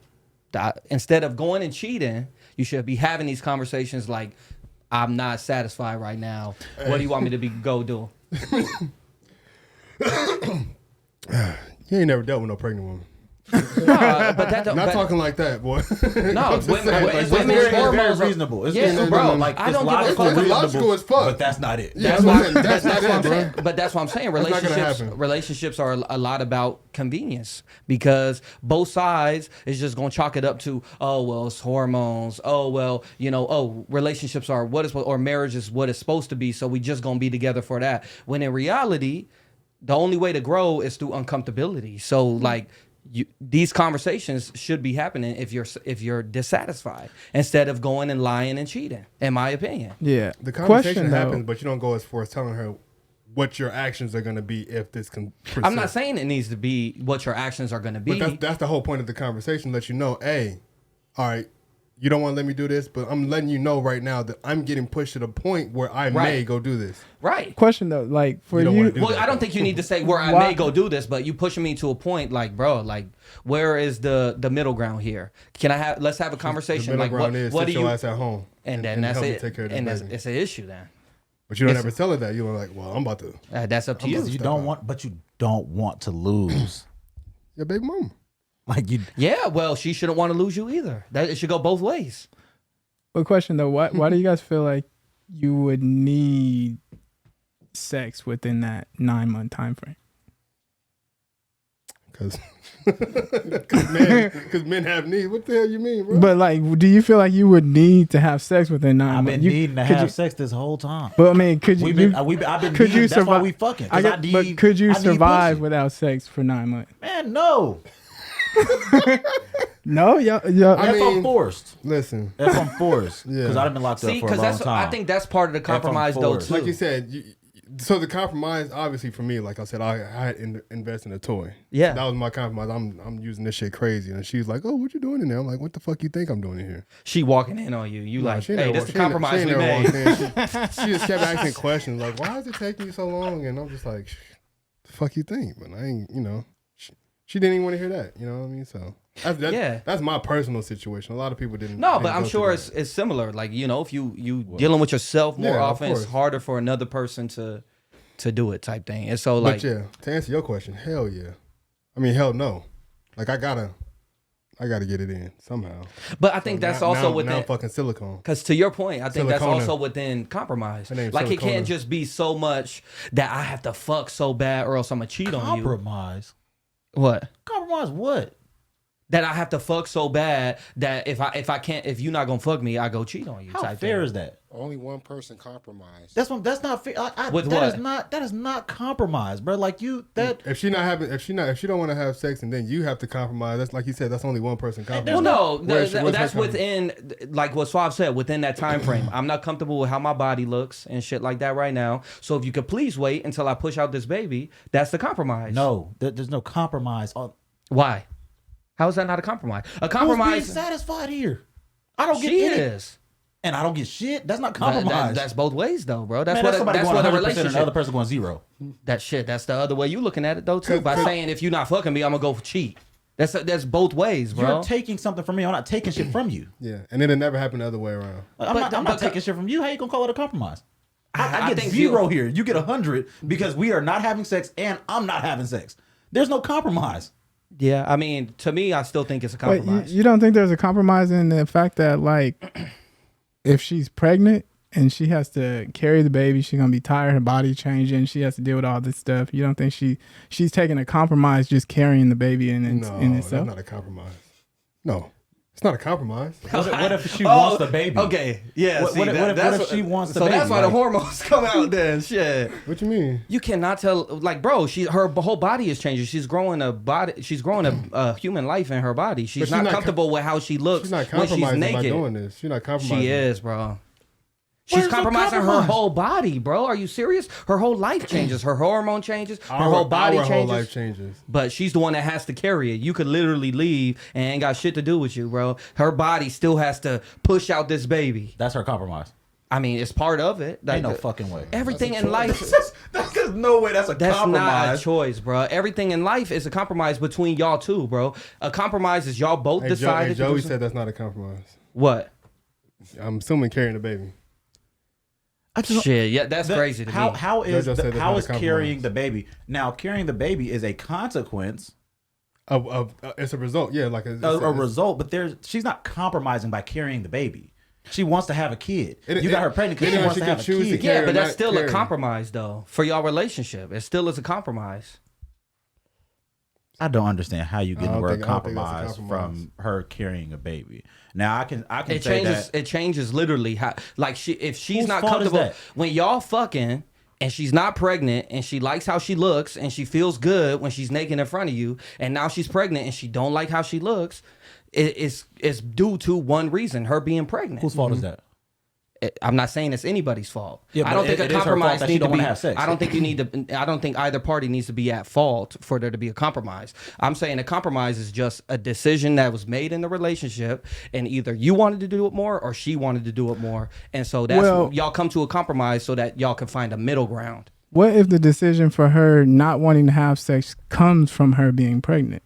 Instead of going and cheating, you should be having these conversations like, I'm not satisfied right now. What do you want me to go do? You ain't never dealt with no pregnant woman. But that don't, Not but, talking like that, boy. No, It's women's very hormones are- reasonable. It's Yeah, just, bro, like, I it's don't give a logical, fuck. It's logical as fuck. but that's not it. Yeah, That's that's what not I'm it, bro. saying. But that's what I'm saying. not gonna Relationships, happen. relationships are a lot about convenience because both sides is just gonna chalk it up to, oh well, it's hormones. Oh well, relationships are what is or marriage is what it's supposed to be. So we just gonna be together for that. When in reality, the only way to grow is through uncomfortability. So like. These conversations should be happening if you're dissatisfied instead of going and lying and cheating, in my opinion. Yeah. The conversation Question, happens, though, but you don't go as far as telling her what your actions are going to be if this can persist. I'm not saying it needs to be what your actions are going to be. But that's the whole point of the conversation. Let you know, hey, all right, you don't want to let me do this, but I'm letting you know right now that I'm getting pushed to the point where I may go do this. Right. question though, like for You don't you, wanna do Well, I don't think you need to say where I may go do this, but you pushing me to a point like, bro, like where is the middle ground here? Let's have a conversation. The middle Like ground what is do sit your you ass at home. and then that's help me it. take care of this And baby. it's an issue then. But you don't Yes. ever tell her that. You're like, well, I'm about to. That's up to you. You don't want to lose. Your baby mama. Like you. Yeah, well, she shouldn't want to lose you either. That it should go both ways. but question though, why do you guys feel like you would need sex within that 9-month time frame? Because men have needs. What the hell you mean, bro? But like, do you feel like you would need to have sex within 9 I've months? been needing to could have you- sex this whole time. But I mean, could you? I've been could needing, you that's why survive? we fucking. But could you I need survive pussy. without sex for 9 months? Man, no. No, y'all. I If mean- I'm forced. Listen, If I'm forced. Yeah. Because I've been locked See, up for a because long that's time. I think that's part of the compromise though forced. too. like you said, so the compromise, obviously for me, like I said, I had invest in a toy. Yeah. That was my compromise. I'm using this shit crazy. And she's like, oh, what you doing in there? I'm like, what the fuck you think I'm doing in here? She walking in on you. You Nah, like, she hey, never this wa- the she ain't- compromise she we ain't never made. walked in. She just kept asking questions like, why is it taking you so long? And I'm just like, the fuck you think? But I ain't, she didn't even want to hear that. You know what I mean? So that's my personal situation. A lot of people didn't. No, didn't but I'm go sure through it's similar. Like, if you dealing with yourself more Yeah, of often, it's course. harder for another person to do it type thing. And so that. like But yeah, to answer your question, hell yeah. I mean, hell no. Like I gotta get it in somehow. but I think that's also now within fucking silicone. because to your point, I think that's Silicona. also within compromise. Her name's Like it Silicona. can't just be so much that I have to fuck so bad or else I'm gonna cheat on you. Compromise. What? Compromise what? That I have to fuck so bad that if you're not gonna fuck me, I go cheat on you. How type fair thing. is that? Only one person compromised. That's not fair. With that what? is not compromise, bro. Like If she don't want to have sex and then you have to compromise, that's like you said, that's only one person compromise. Well, no, Where's her that's compromise? within, like what Suave said, within that time frame. I'm not comfortable with how my body looks and shit like that right now. So if you could please wait until I push out this baby, that's the compromise. no, there's no compromise on. Why? How is that not a compromise? A Who's being compromise. satisfied here? I don't get She any, is. and I don't get shit. That's not That- compromise. that's both ways though, bro. That's Man, what that's somebody that's going what a 100% and the relationship. other person going 0. That's the other way you looking at it though too. By saying if you're not fucking me, I'm gonna go cheat. That's both ways, bro. You're taking something from me. I'm not taking shit from you. Yeah, and it'll never happen the other way around. Like, I'm But- not but- taking shit from you. How you gonna call it a compromise? I I get think 0 here. You get 100 because we are not having sex and I'm not having sex. There's no compromise. Yeah, I mean, to me, I still think it's a But compromise. you don't think there's a compromise in the fact that like, if she's pregnant and she has to carry the baby, she's gonna be tired, her body changing, she has to deal with all this stuff. You don't think she's taking a compromise just carrying the baby in No, itself? that's not a compromise. No, it's not a compromise. What if she wants the baby? Okay, yeah. What- see, what if- what if that's she wants the so baby? that's why the Like- hormones come out then. Shit. What you mean? You cannot tell, like, bro. Her whole body is changing. She's growing a body. She's growing a human life in her body. She's But she's not not comfortable with how she looks She's not when she's compromising by naked. doing this. She's not compromising. She is, bro. Where's She's the compromising her compromise? whole body, bro. Are you serious? Her whole life changes. Her hormone changes. Her Our whole body whole changes. life changes. But she's the one that has to carry it. You could literally leave and ain't got shit to do with you, bro. Her body still has to push out this baby. That's her compromise. I mean, it's part of it. Like, Ain't no fucking way. Everything in life. There's no way that's That's compromise. not a choice, bro. Everything in life is a compromise between y'all two, bro. A compromise is y'all both decided. Joey said that's not a compromise. What? I'm assuming carrying the baby. Shit, yeah, that's crazy to me. How is Jojo said that's how not a is carrying compromise. the baby? Now, carrying the baby is a consequence Of it's a result, yeah, like a result, but she's not compromising by carrying the baby. She wants to have a kid. You got her pregnant because she wants to have a kid. Yeah, but that's still a compromise, though, for y'all relationship. It still is a compromise. I don't understand how you get the word I don't think that's a compromise compromise. from her carrying a baby. Now I can It say changes. that It changes literally how. Like if she's Whose not fault is comfortable that? when y'all fucking. And she's not pregnant, and she likes how she looks, and she feels good when she's naked in front of you. And now she's pregnant, and she don't like how she looks. It's due to one reason: her being pregnant. whose fault is that? I'm not saying it's anybody's fault. Yeah, I don't but think it a is her fault compromise that she needs to don't wanna be. have sex. I don't think you need to. I don't think either party needs to be at fault for there to be a compromise. I'm saying a compromise is just a decision that was made in the relationship, and either you wanted to do it more or she wanted to do it more, and so that's y'all come to a compromise so that y'all can find a middle ground. What if the decision for her not wanting to have sex comes from her being pregnant?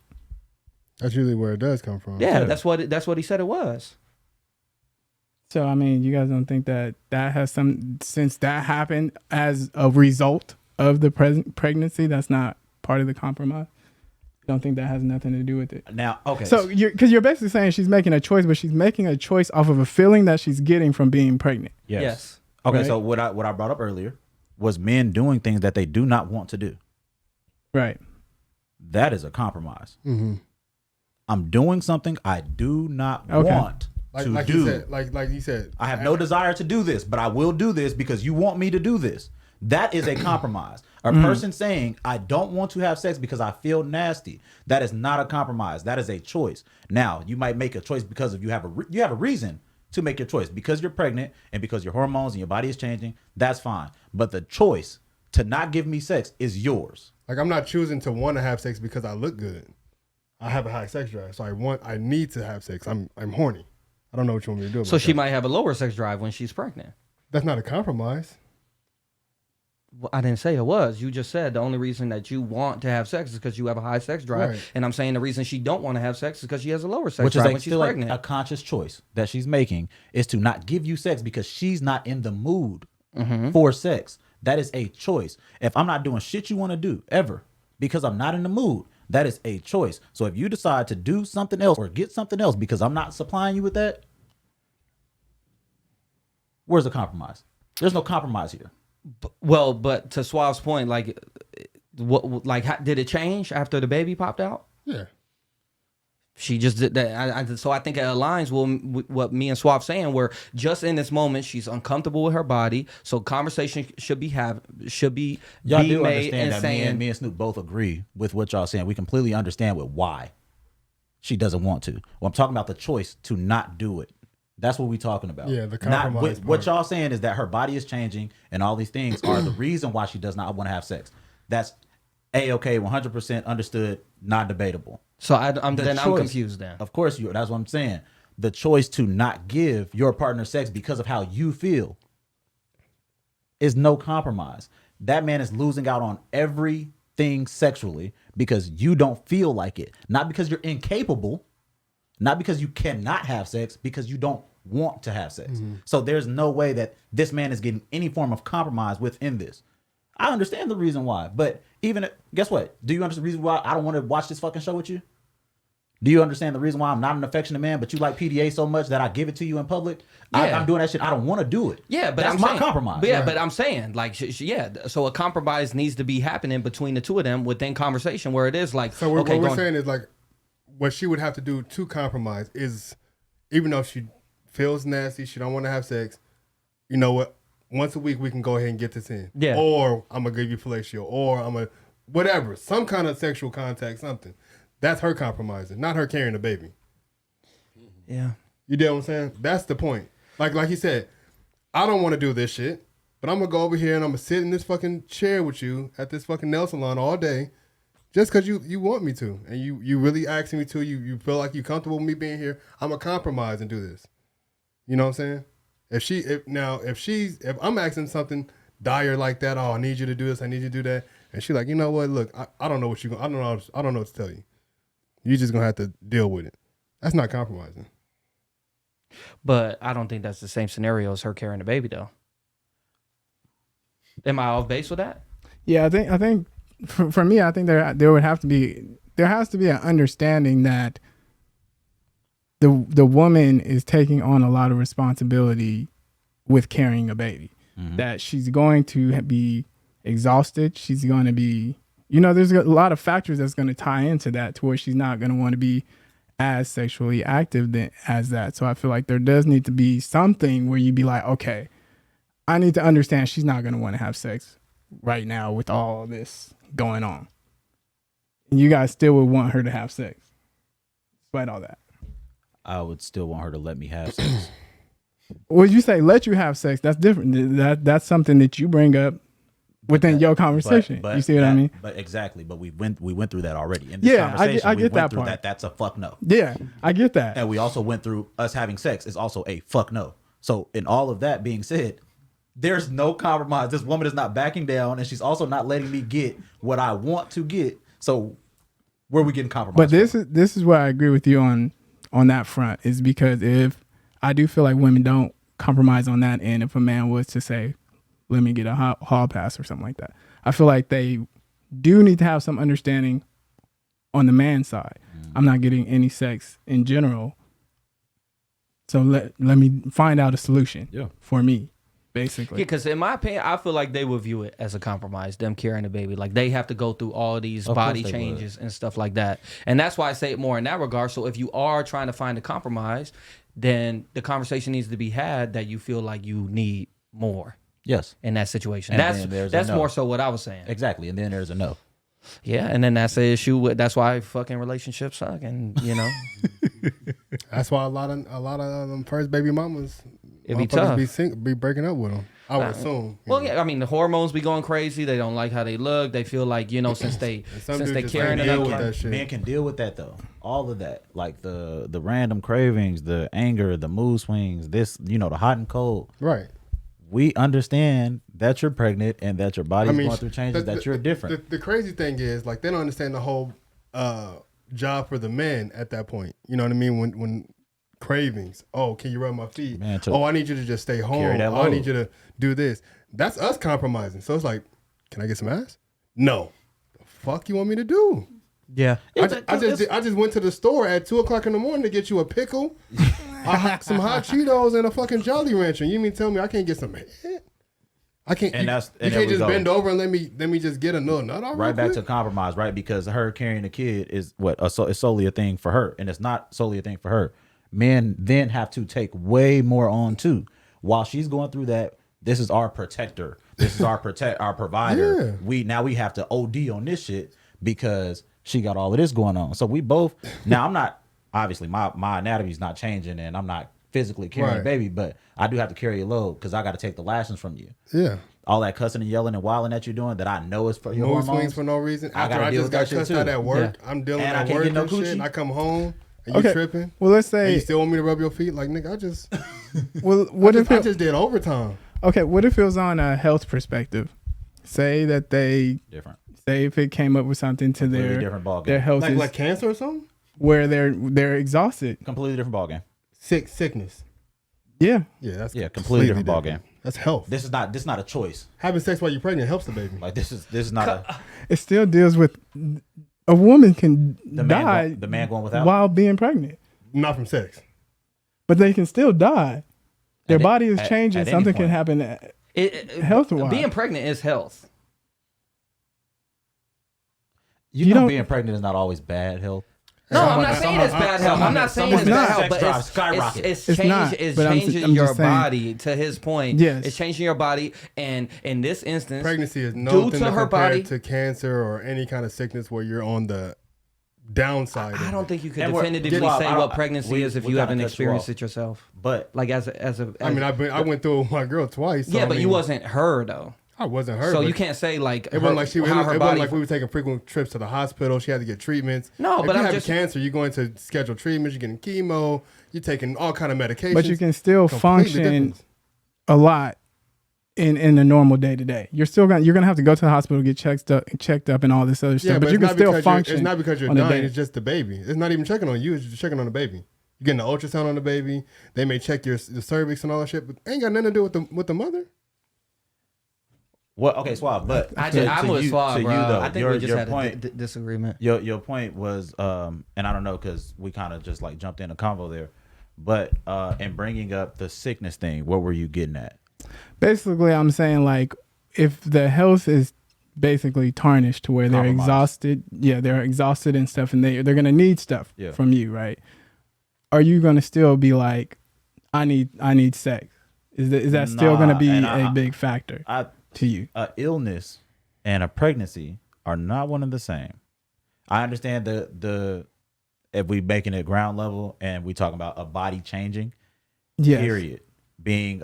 That's usually where it does come from. Yeah, that's what he said it was. So, I mean, you guys don't think that has since that happened as a result of the pregnancy, that's not part of the compromise? You don't think that has nothing to do with it? Now, okay. So, because you're basically saying she's making a choice, but she's making a choice off of a feeling that she's getting from being pregnant. Yes. Okay, Right? so what I brought up earlier was men doing things that they do not want to do. Right. That is a compromise. Mm-hmm. I'm doing something I do not want to like do. You said, like you said, I have no desire to do this, but I will do this because you want me to do this. That is a compromise. A person saying, I don't want to have sex because I feel nasty. That is not a compromise. That is a choice. Now, you might make a choice because you have a reason to make your choice. Because you're pregnant and because your hormones and your body is changing, that's fine. But the choice to not give me sex is yours. Like, I'm not choosing to want to have sex because I look good. I have a high sex drive, so I need to have sex. I'm horny. I don't know what you want me to do. So she might have a lower sex drive when she's pregnant. That's not a compromise. Well, I didn't say it was. You just said the only reason that you want to have sex is because you have a high sex drive. Right. And I'm saying the reason she don't want to have sex is because she has a lower sex Which is drive like when she's still pregnant. like a conscious choice that she's making is to not give you sex because she's not in the mood for sex. That is a choice. If I'm not doing shit you want to do ever because I'm not in the mood, that is a choice. So if you decide to do something else or get something else because I'm not supplying you with that, where's the compromise? There's no compromise here. Well, but to Suave's point, like, did it change after the baby popped out? Yeah. She just did that. So I think it aligns with what me and Suave saying, where just in this moment she's uncomfortable with her body. So conversation should be Y'all be do made understand and that saying. me and Snoop both agree with what y'all saying. We completely understand with why she doesn't want to. Well, I'm talking about the choice to not do it. That's what we're talking about. Yeah, the not compromise what part. y'all saying is that her body is changing and all these things are the reason why she does not want to have sex. That's A-okay, 100% understood, not debatable. So I'm choice- confused then. Of course you are. That's what I'm saying. The choice to not give your partner sex because of how you feel is no compromise. That man is losing out on everything sexually because you don't feel like it. Not because you're incapable, not because you cannot have sex, because you don't want to have sex. So there's no way that this man is getting any form of compromise within this. I understand the reason why, but guess what? Do you understand the reason why I don't want to watch this fucking show with you? Do you understand the reason why I'm not an affectionate man, but you like PDA so much that I give it to you in public? Yeah. I'm doing that shit. I don't want to do it. Yeah, but that's I'm my saying, compromise. But yeah, but I'm saying, like, so a compromise needs to be happening between the two of them within conversation, where it is like, So what okay, we're saying is, like, what she would have to do to compromise is, even though she feels nasty, she don't want to have sex, you know what? Once a week we can go ahead and get this in. Yeah. Or I'm gonna give you fellatio, or I'm gonna whatever, some kind of sexual contact, something. That's her compromising, not her carrying a baby. yeah. You get what I'm saying? That's the point. Like he said, I don't want to do this shit, but I'm gonna go over here and I'm gonna sit in this fucking chair with you at this fucking nail salon all day, just because you want me to, and you really asking me to. You feel like you comfortable with me being here. I'm gonna compromise and do this. You know what I'm saying? If I'm asking something dire like that, oh, I need you to do this, I need you to do that, and she's like, you know what? Look, I don't know what I don't know what to tell you. You're just gonna have to deal with it. That's not compromising. But I don't think that's the same scenario as her carrying the baby, though. Am I off base with that? Yeah, I think for me, I think there has to be an understanding that the woman is taking on a lot of responsibility with carrying a baby. Mm-hmm. That she's going to be exhausted. She's going to be, there's a lot of factors that's going to tie into that to where she's not going to want to be as sexually active as that. So I feel like there does need to be something where you be like, okay, I need to understand she's not going to want to have sex right now with all this going on. And you guys still would want her to have sex despite all that. I would still want her to let me have sex. Well, you say let you have sex. That's different. That's something that you bring up within your conversation. But you see what I mean? But exactly. But we went through that already. In this conversation, I get that part. That's a fuck no. Yeah, I get that. And we also went through us having sex is also a fuck no. So in all of that being said, there's no compromise. This woman is not backing down, and she's also not letting me get what I want to get. So where are we getting compromised? But this is where I agree with you on that front, is because if I do feel like women don't compromise on that end, if a man was to say, let me get a hall pass or something like that, I feel like they do need to have some understanding on the man's side. I'm not getting any sex in general, so let me find out a solution for me. Basically. Yeah, because in my opinion, I feel like they would view it as a compromise, them carrying a baby. Like, they have to go through all these body changes and stuff like that. And that's why I say it more in that regard. So if you are trying to find a compromise, then the conversation needs to be had that you feel like you need more. Yes. In that situation. And that's more so what I was saying. Exactly. And then there's a no. Yeah, and then that's the issue. That's why fucking relationships suck, and That's why a lot of them first baby mamas, it'd be tough. Be breaking up with them. I would assume. Well, yeah, I mean, the hormones be going crazy. They don't like how they look. They feel like since they carrying it. Men can deal with that though. All of that, like the random cravings, the anger, the mood swings. This, the hot and cold. Right. We understand that you're pregnant and that your body's going through changes, that you're different. The crazy thing is, like, they don't understand the whole job for the men at that point. You know what I mean? When cravings, oh, can you rub my feet? Man, I need you to just stay home. Oh, I need you to do this. That's us compromising. So it's like, can I get some ass? No. The fuck you want me to do? Yeah. I just went to the store at 2:00 in the morning to get you a pickle, some hot Cheetos, and a fucking Jolly Rancher. You mean tell me I can't get some head? I can't. You can't just bend over and let me just get a little nut off. Right back to compromise, right? Because her carrying a kid is it's solely a thing for her, and it's not solely a thing for her. Men then have to take way more on too. While she's going through that, this is our protector. This is our provider. Yeah. We have to OD on this shit because she got all of this going on. So we both, now I'm not, obviously my anatomy's not changing and I'm not physically carrying a baby, but I do have to carry a load because I got to take the lashings from you. Yeah. All that cussing and yelling and wilding that you're doing that I know is for your hormones. Mood swings for no reason. After I just got cussed out at work, I'm dealing with work and shit, and I come home and you tripping. Well, let's say. And you still want me to rub your feet? Like, nigga, I just. I just did overtime. Okay, what if it was on a health perspective? Say that they. Different. Say if it came up with something to their health, like cancer or something, where they're exhausted. Completely different ballgame. Sickness. Yeah. That's completely different ballgame. That's health. This is not a choice. Having sex while you're pregnant helps the baby. Like this is not It still deals with a woman can die. The man going without while being pregnant. Not from sex. But they can still die. Their body is changing. Something can happen health-wise. Being pregnant is health. You know being pregnant is not always bad health. No, I'm not saying it's bad health. I'm not saying it's bad health, but it's changing your body. To his point, it's changing your body, and in this instance, pregnancy is nothing to her body to cancer or any kind of sickness where you're on the downside. I don't think you could definitively say what pregnancy is if you haven't experienced it yourself. But like as I mean, I went through it with my girl twice. So but you wasn't her though. I wasn't her. So you can't say like it wasn't like we were taking frequent trips to the hospital. She had to get treatments. No, but if you have cancer, you're going to schedule treatments. You're getting chemo. You're taking all kind of medications. But you can still function a lot in the normal day to day. You're gonna have to go to the hospital, get checked up and all this other stuff. But you can still function. It's not because you're dying. It's just the baby. It's not even checking on you. It's just checking on the baby. You're getting the ultrasound on the baby. They may check the cervix and all that shit, but ain't got nothing to do with the mother. Well, okay, Suave, but I'm with Suave, bro. though, I think we just had a disagreement. Your point was, and I don't know because we kind of just like jumped in a convo there, but in bringing up the sickness thing, what were you getting at? Basically, I'm saying like if the health is basically tarnished to where they're exhausted, they're exhausted and stuff, and they're gonna need stuff from you, right? Are you gonna still be like, I need sex? Is that still gonna be a big factor to you? Illness and a pregnancy are not one and the same. I understand the if we making it ground level and we talking about a body changing, period, being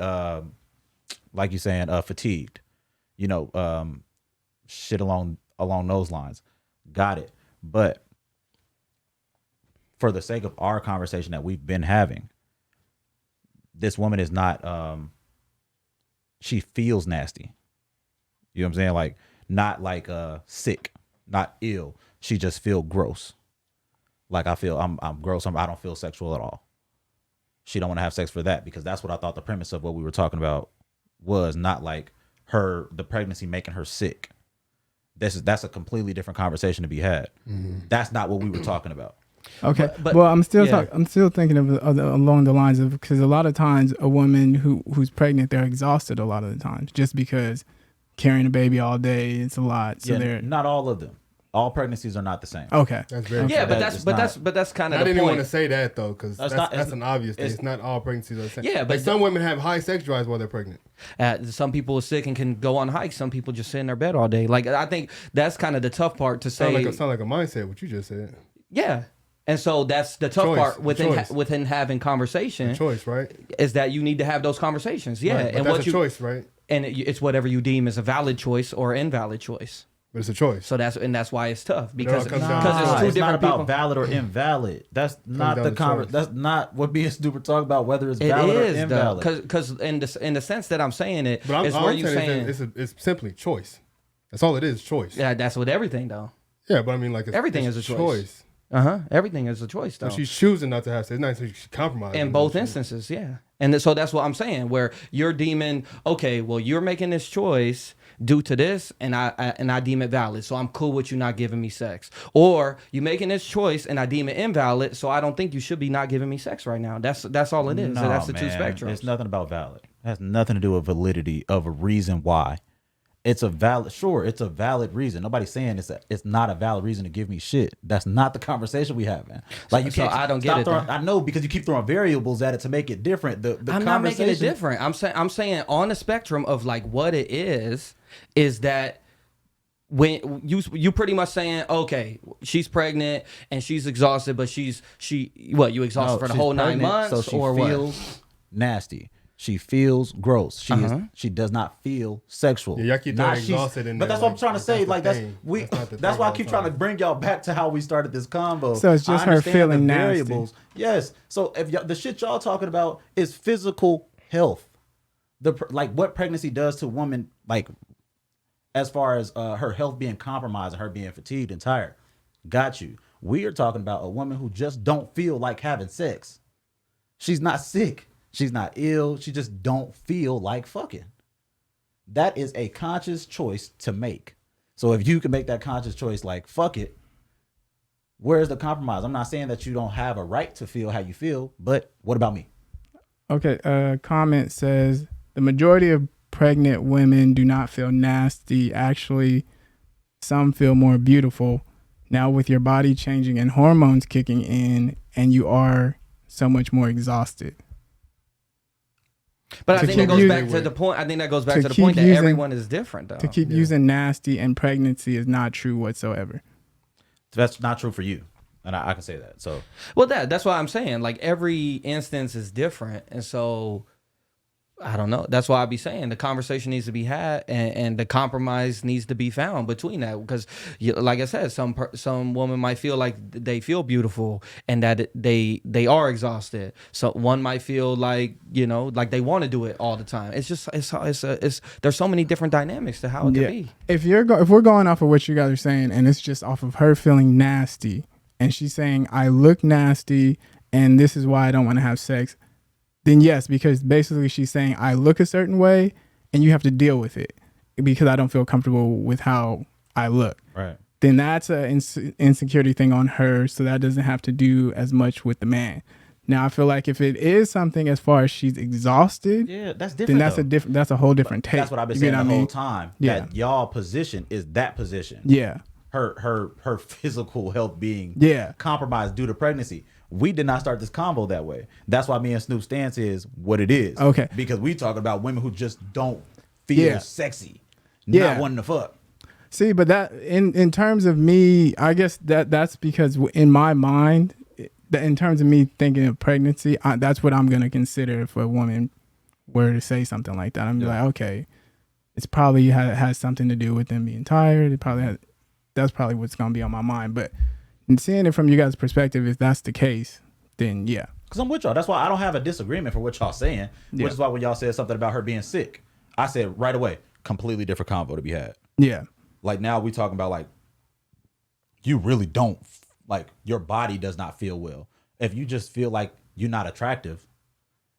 like you saying fatigued, shit along those lines. Got it. But for the sake of our conversation that we've been having, this woman is not she feels nasty. You know what I'm saying? Like not like sick, not ill. She just feel gross. Like I feel I'm gross. I don't feel sexual at all. She don't want to have sex for that, because that's what I thought the premise of what we were talking about was, not like the pregnancy making her sick. That's a completely different conversation to be had. Mm-hmm. That's not what we were talking about. Okay, but well, I'm still thinking of along the lines of, because a lot of times a woman who's pregnant, they're exhausted a lot of the times just because carrying a baby all day, it's a lot. So they're not all of them. All pregnancies are not the same. Okay, that's very but that's kind of. I didn't even want to say that though, because that's an obvious thing. It's not all pregnancies are the same. Yeah, but some women have high sex drives while they're pregnant. Some people are sick and can go on hikes. Some people just sit in their bed all day. Like I think that's kind of the tough part to say. Sound like a mindset. What you just said. Yeah. And so that's the tough part within having conversation. The choice, right? Is that you need to have those conversations. Yeah, right, and that's a choice, right? And it's whatever you deem as a valid choice or invalid choice. But it's a choice. So that's why it's tough, because it's it's not about valid or invalid. That's not the that's not what being stupid talk about, whether it's valid or invalid. Because in the sense that I'm saying it, but it's where you saying it's simply choice. That's all it is, choice. Yeah, that's with everything though. Yeah, but I mean, like everything is a choice. Everything is a choice though. So she's choosing not to have sex. It's not like she's compromising. In both instances, yeah. And so that's what I'm saying, where you're deeming, okay, well, you're making this choice due to this, and I deem it valid, so I'm cool with you not giving me sex. Or you making this choice and I deem it invalid, so I don't think you should be not giving me sex right now. That's all it is. No, that's the two spectrums. It's nothing about valid. It has nothing to do with validity of a reason why. It's a valid reason. Nobody's saying it's not a valid reason to give me shit. That's not the conversation we have, man. Like you can't. So I don't get it. I know, because you keep throwing variables at it to make it different. I'm not making it different. I'm saying on the spectrum of like what it is that when you pretty much saying, okay, she's pregnant and she's exhausted, but you exhausted for the whole 9 months, so she or feels what? Nasty. She feels gross. She does not feel sexual. Yeah, y'all keep throwing exhausted in there. But that's what I'm trying to say. Like that's why I keep trying to bring y'all back to how we started this combo. So it's just her feeling nasty. Yes. So if the shit y'all talking about is physical health, like what pregnancy does to a woman, like as far as her health being compromised and her being fatigued and tired. Got you. We are talking about a woman who just don't feel like having sex. She's not sick. She's not ill. She just don't feel like fucking. That is a conscious choice to make. So if you can make that conscious choice, like, fuck it, where's the compromise? I'm not saying that you don't have a right to feel how you feel, but what about me? Okay, comment says, the majority of pregnant women do not feel nasty. Actually, some feel more beautiful. Now with your body changing and hormones kicking in, and you are so much more exhausted. But I think that goes back to the point. I think that goes back to the point that everyone is different, though. To keep using nasty and pregnancy is not true whatsoever. That's not true for you, and I can say that. So, well, that's what I'm saying. Like every instance is different, and so I don't know. That's why I be saying the conversation needs to be had, and the compromise needs to be found between that. Because, like I said, some woman might feel like they feel beautiful and that they are exhausted. So one might feel like like they want to do it all the time. It's just it's there's so many different dynamics to how it could be. If we're going off of what you guys are saying, and it's just off of her feeling nasty, and she's saying I look nasty, and this is why I don't want to have sex. Then yes, because basically she's saying I look a certain way and you have to deal with it because I don't feel comfortable with how I look. Right. Then that's an insecurity thing on her, so that doesn't have to do as much with the man. Now I feel like if it is something as far as she's exhausted, yeah, that's different. Then that's a whole different take. That's what I've been saying the whole time. Yeah. That y'all position is that position. Yeah. Her physical health being compromised due to pregnancy. We did not start this convo that way. That's why me and Snoop's stance is what it is. Okay. Because we talk about women who just don't feel sexy, not wanting to fuck. See, but that in terms of me, I guess that's because in my mind, in terms of me thinking of pregnancy, that's what I'm going to consider if a woman were to say something like that. I'm like, okay, it's probably has something to do with them being tired. That's probably what's going to be on my mind. But in seeing it from you guys' perspective, if that's the case, then yeah. Because I'm with y'all. That's why I don't have a disagreement for what y'all saying. Yeah. Which is why when y'all said something about her being sick, I said right away, completely different convo to be had. Yeah. Like now we talking about like, you really don't, like your body does not feel well. If you just feel like you're not attractive,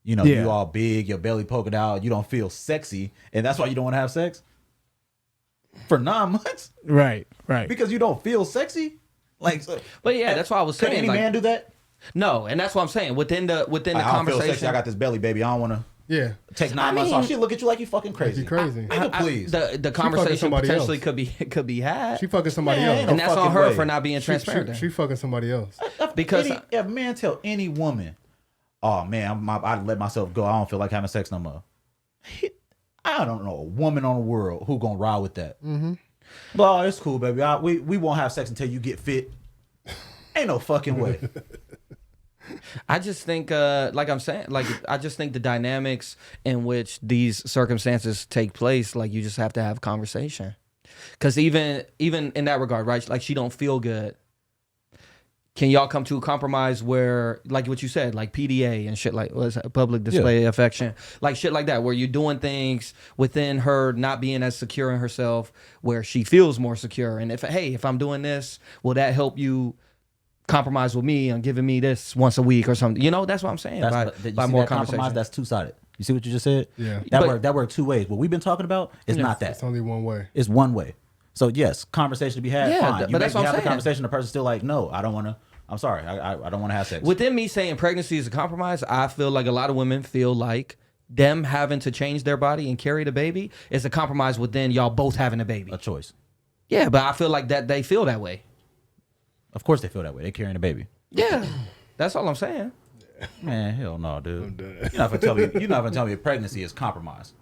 you all big, your belly poking out, you don't feel sexy, and that's why you don't want to have sex for 9 months. Right. Because you don't feel sexy. Like, But yeah, that's why I was saying. Could any man do that? No, and that's what I'm saying. Within the I don't conversation, feel sexy. I got this belly, baby. I don't want to. Take 9 months off. She look at you like you fucking crazy. You crazy. Please. The conversation potentially could be had. She fucking somebody else. And that's on her for not being transparent. She fucking somebody else. Because if man tell any woman, oh man, I let myself go. I don't feel like having sex no more. I don't know a woman on the world who gonna ride with that. Mm-hmm. Well, it's cool, baby. We won't have sex until you get fit. Ain't no fucking way. I just think, like I'm saying, like I just think the dynamics in which these circumstances take place, like you just have to have conversation. Because even in that regard, right? Like she don't feel good. Can y'all come to a compromise where, like what you said, like PDA and shit, like what's that, public display of affection, like shit like that, where you're doing things within her not being as secure in herself, where she feels more secure. And if I'm doing this, will that help you compromise with me on giving me this once a week or something? That's what I'm saying. By more conversation. That's two-sided. You see what you just said? Yeah. That worked two ways. What we've been talking about is not that. It's only one way. It's one way. So yes, conversation to be had. Yeah, fine. but that's what I'm have saying. the conversation. The person's still like, no, I don't want to. I'm sorry, I don't want to have sex. Within me saying pregnancy is a compromise, I feel like a lot of women feel like them having to change their body and carry the baby is a compromise within y'all both having a baby. A choice. Yeah, but I feel like that they feel that way. Of course they feel that way. They're carrying a baby. Yeah, that's all I'm saying. Man, hell no, dude. You're not gonna tell me pregnancy is compromise.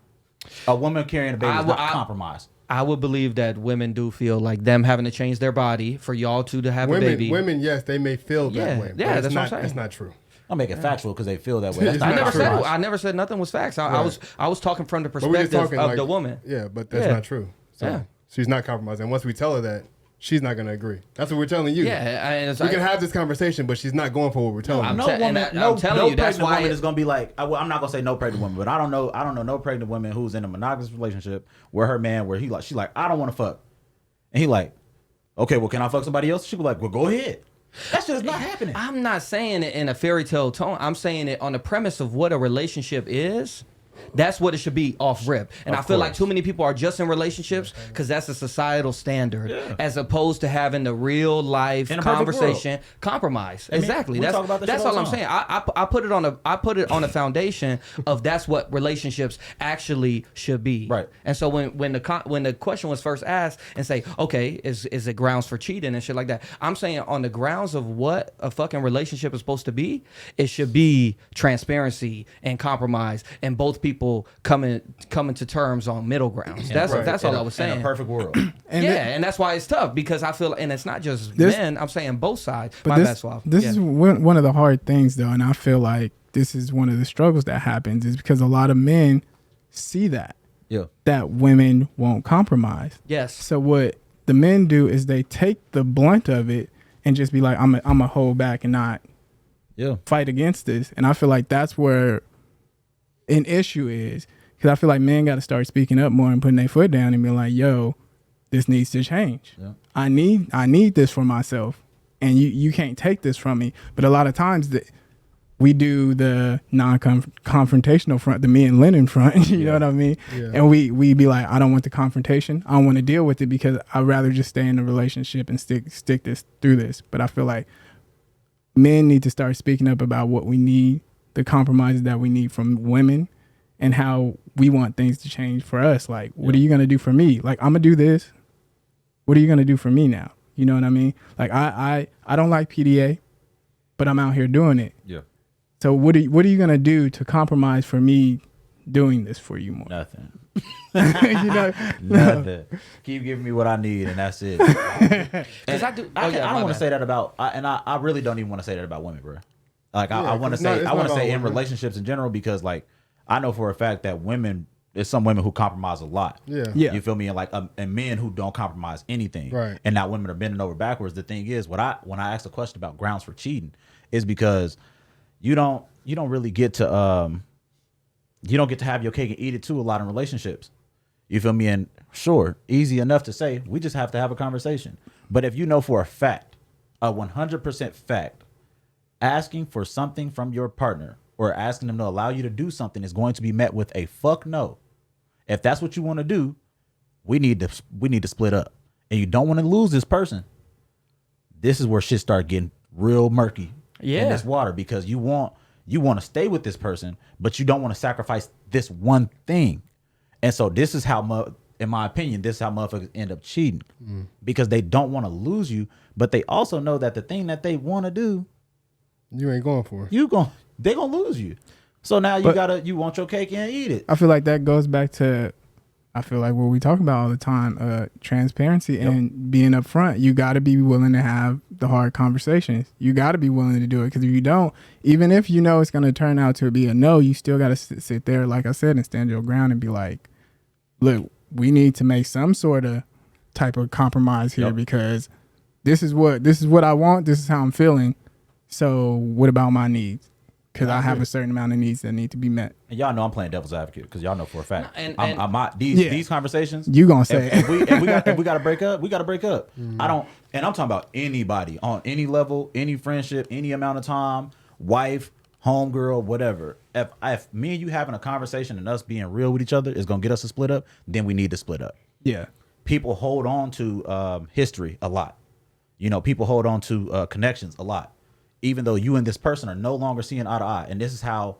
A woman carrying a baby is not compromise. I would believe that women do feel like them having to change their body for y'all two to have a baby. Women, yes, they may feel that way. Yeah, that's what I'm saying. It's not true. I'll make it factual because they feel that way. I never said nothing was facts. I was talking from the perspective of the woman. Yeah, but that's not true. So she's not compromising. Once we tell her that, she's not going to agree. That's what we're telling you. Yeah, we can have this conversation, but she's not going for what we're telling you. I'm telling you, that's why it's going to be like. I'm not going to say no pregnant woman, but I don't know no pregnant woman who's in a monogamous relationship where her man, where she's like, I don't want to fuck, and he like, okay, well, can I fuck somebody else? She be like, well, go ahead. That shit is not happening. I'm not saying it in a fairy tale tone. I'm saying it on the premise of what a relationship is. That's what it should be off rip. And I feel like too many people are just in relationships because that's a societal standard as opposed to having the real life conversation compromise. Exactly. That's all I'm saying. I put it on a foundation of that's what relationships actually should be. Right. And so when the question was first asked and say, okay, is it grounds for cheating and shit like that? I'm saying on the grounds of what a fucking relationship is supposed to be, it should be transparency and compromise and both people coming to terms on middle grounds. That's all I was saying. In a perfect world. And that's why it's tough because I feel, and it's not just men. I'm saying both sides. But this is one of the hard things though, and I feel like this is one of the struggles that happens is because a lot of men see that women won't compromise. Yes. So what the men do is they take the blunt of it and just be like, I'm a hold back and not fight against this. And I feel like that's where an issue is, because I feel like men got to start speaking up more and putting their foot down and be like, yo, this needs to change. Yeah. I need this for myself, and you can't take this from me. But a lot of times we do the non-confrontational front, the me and Lennon front, you know what I mean? Yeah. And we be like, I don't want the confrontation. I don't want to deal with it because I'd rather just stay in the relationship and stick this through this. But I feel like men need to start speaking up about what we need, the compromises that we need from women, and how we want things to change for us. Like, what are you going to do for me? Like, I'm going to do this. What are you going to do for me now? You know what I mean? Like, I don't like PDA, but I'm out here doing it. Yeah. So what are you gonna do to compromise for me doing this for you more? Nothing. Nothing. Keep giving me what I need, and that's it. Because I don't want to say that about, I really don't even want to say that about women, bro. Like I want to say in relationships in general, because like I know for a fact that there's some women who compromise a lot. Yeah. You feel me? And like and men who don't compromise anything. Right. And now women are bending over backwards. The thing is, when I asked the question about grounds for cheating, is because you don't really get to have your cake and eat it too a lot in relationships. You feel me? And sure, easy enough to say, we just have to have a conversation. But if you know for a fact, a 100% fact, asking for something from your partner or asking them to allow you to do something is going to be met with a fuck no. If that's what you want to do, we need to split up. And you don't want to lose this person. This is where shit start getting real murky. In this water, because you want to stay with this person, but you don't want to sacrifice this one thing. And so this is how, in my opinion, this is how motherfuckers end up cheating, because they don't want to lose you, but they also know that the thing that they want to do, you ain't going for. They gonna lose you. So now you want your cake and eat it. I feel like that goes back to, what we talk about all the time, transparency and being upfront. You got to be willing to have the hard conversations. You got to be willing to do it, because if you don't, even if you know it's going to turn out to be a no, you still got to sit there, like I said, and stand your ground and be like, look, we need to make some sort of type of compromise here, because this is what I want. This is how I'm feeling. So what about my needs? Because I have a certain amount of needs that need to be met. And y'all know I'm playing devil's advocate, because y'all know for a fact. These conversations, you gonna say if we got to break up, we got to break up. And I'm talking about anybody on any level, any friendship, any amount of time, wife, homegirl, whatever. If me and you having a conversation and us being real with each other is gonna get us to split up, then we need to split up. Yeah. People hold on to history a lot. People hold on to connections a lot, even though you and this person are no longer seeing eye to eye. And this is how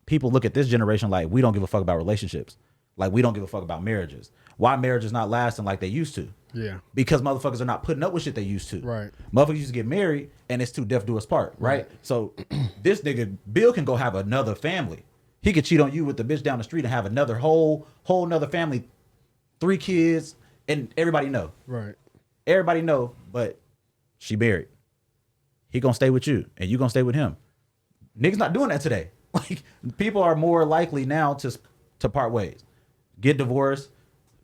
people look at this generation, like, we don't give a fuck about relationships. Like, we don't give a fuck about marriages. Why marriages not lasting like they used to? Yeah. Because motherfuckers are not putting up with shit they used to. Right. Motherfuckers used to get married and it's till death do us part, right? So this nigga, Bill, can go have another family. He could cheat on you with the bitch down the street and have another whole nother family, 3 kids, and everybody know. Right. Everybody know, but she married. He gonna stay with you, and you gonna stay with him. Niggas not doing that today. Like, people are more likely now to part ways, get divorced,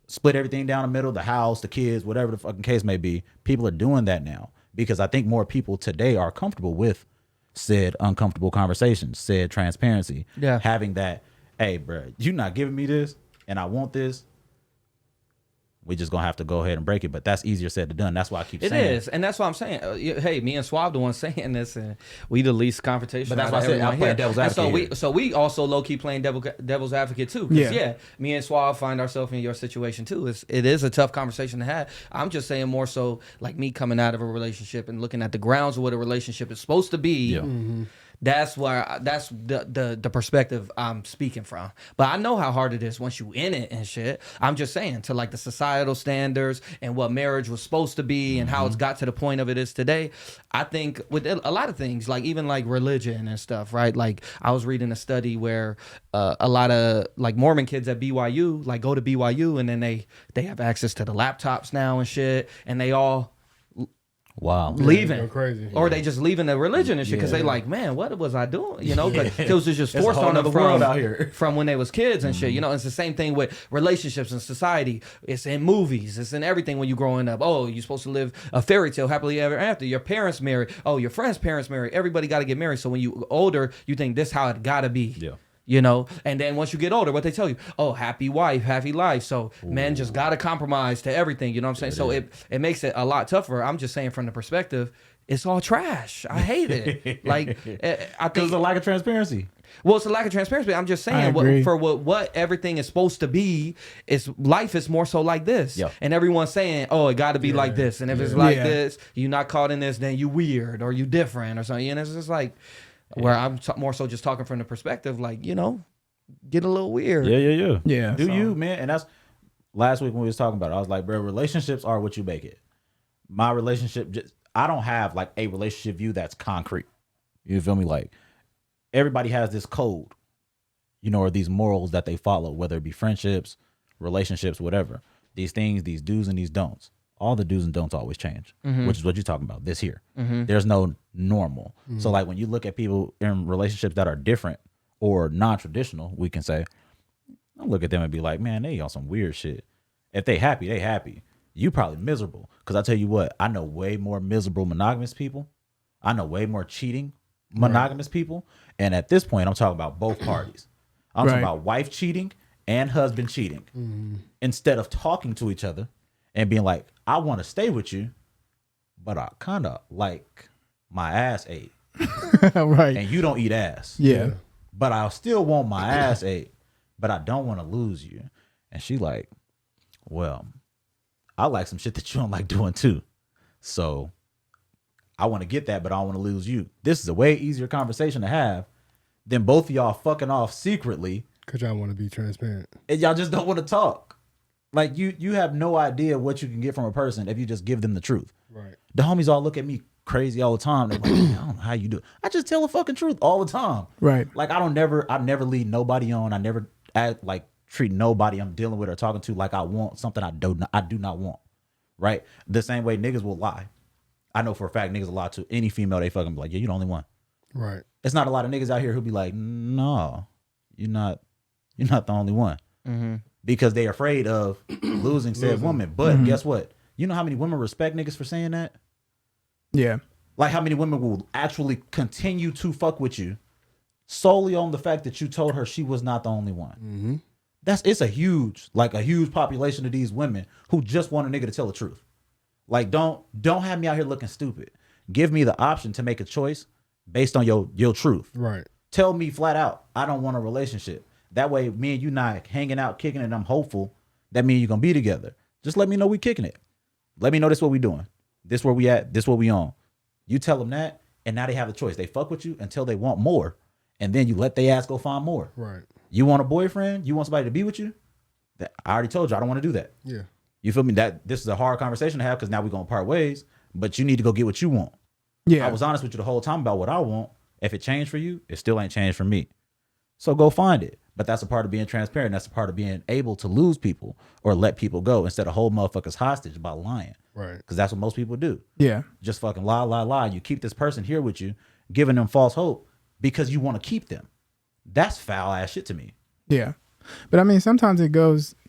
split everything down the middle, the house, the kids, whatever the fucking case may be. People are doing that now because I think more people today are comfortable with said uncomfortable conversations, said transparency. Yeah, having that, hey, bro, you not giving me this, and I want this. We just gonna have to go ahead and break it, but that's easier said than done. That's why I keep saying it is, and that's what I'm saying. Hey, me and Suave the one saying this, and we the least confrontation. But that's why I said I'm playing devil's advocate. So we also low key playing devil's advocate too. Yeah, me and Suave find ourselves in your situation too. It is a tough conversation to have. I'm just saying more so like me coming out of a relationship and looking at the grounds of what a relationship is supposed to be. Yeah. Mm-hmm. That's the perspective I'm speaking from. But I know how hard it is once you in it and shit. I'm just saying, to like the societal standards and what marriage was supposed to be and how it's got to the point of it is today. I think with a lot of things, like even like religion and stuff, right? Like I was reading a study where a lot of like Mormon kids at BYU like go to BYU and then they have access to the laptops now and shit, and they all Wow. leaving, Go crazy. or they just leaving the religion and shit because Yeah. they like, man, what was I doing? You know, because it was just It's a forced whole on them nother world from out here. from when they was kids and shit. You know, it's the same thing with relationships and society. It's in movies. It's in everything when you growing up. Oh, you're supposed to live a fairy tale happily ever after. Your parents marry. Oh, your friends' parents marry. Everybody got to get married. So when you older, you think this how it gotta be. Yeah. You know, and then once you get older, what they tell you, oh, happy wife, happy life. So men just gotta compromise to everything. You know what I'm saying? So it makes it a lot tougher. I'm just saying from the perspective, it's all trash. I hate it. Like I think Because a lack of transparency. well, it's a lack of transparency. I'm just saying what everything is supposed to be is life is more so like this. Yeah. And everyone's saying, oh, it got to be like this. And if it's like this, you're not caught in this, then you weird or you different or something. And it's just like where I'm more so just talking from the perspective, like, you know, get a little weird. Yeah. Do you, man? And that's last week when we was talking about it. I was like, bro, relationships are what you make it. My relationship, I don't have like a relationship view that's concrete. You feel me? Like everybody has this code, you know, or these morals that they follow, whether it be friendships, relationships, whatever. These things, these do's and these don'ts. All the do's and don'ts always change, which is what you're talking about this here. There's no normal. So like when you look at people in relationships that are different or non-traditional, we can say, I look at them and be like, man, they on some weird shit. If they happy, they happy. You probably miserable. Because I tell you what, I know way more miserable monogamous people. I know way more cheating monogamous people. And at this point, I'm talking about both parties. I'm talking about wife cheating and husband cheating. Instead of talking to each other and being like, I want to stay with you, but I kind of like my ass ate. Right. And you don't eat ass. Yeah. But I still want my ass ate, but I don't want to lose you. And she like, well, I like some shit that you don't like doing too. So I want to get that, but I don't want to lose you. This is a way easier conversation to have than both of y'all fucking off secretly. Because y'all want to be transparent. And y'all just don't want to talk. Like you have no idea what you can get from a person if you just give them the truth. Right. The homies all look at me crazy all the time. They're like, I don't know how you do it. I just tell the fucking truth all the time. Right. Like I never lead nobody on. I never treat nobody I'm dealing with or talking to like I want something I do not want. Right. The same way niggas will lie. I know for a fact niggas will lie to any female they fucking be like, yeah, you the only one. Right. It's not a lot of niggas out here who be like, no, you're not the only one. Because they're afraid of losing said woman. But guess what? You know how many women respect niggas for saying that? Yeah. Like how many women will actually continue to fuck with you solely on the fact that you told her she was not the only one. It's a huge population of these women who just want a nigga to tell the truth. Like don't have me out here looking stupid. Give me the option to make a choice based on your truth. Right. Tell me flat out, I don't want a relationship. That way, me and you not hanging out, kicking it, and I'm hopeful that me and you gonna be together. Just let me know we kicking it. Let me know this what we doing. This where we at. This what we on. You tell them that, and now they have a choice. They fuck with you until they want more, and then you let they ass go find more. Right. You want a boyfriend? You want somebody to be with you? I already told you I don't want to do that. Yeah. You feel me? That this is a hard conversation to have because now we're gonna part ways. But you need to go get what you want. Yeah. I was honest with you the whole time about what I want. If it changed for you, it still ain't changed for me. So go find it. But that's a part of being transparent. That's a part of being able to lose people or let people go instead of hold motherfuckers hostage by lying. Right. Because that's what most people do. Yeah. Just fucking lie. You keep this person here with you, giving them false hope because you want to keep them. That's foul ass shit to me. Yeah. But I mean, sometimes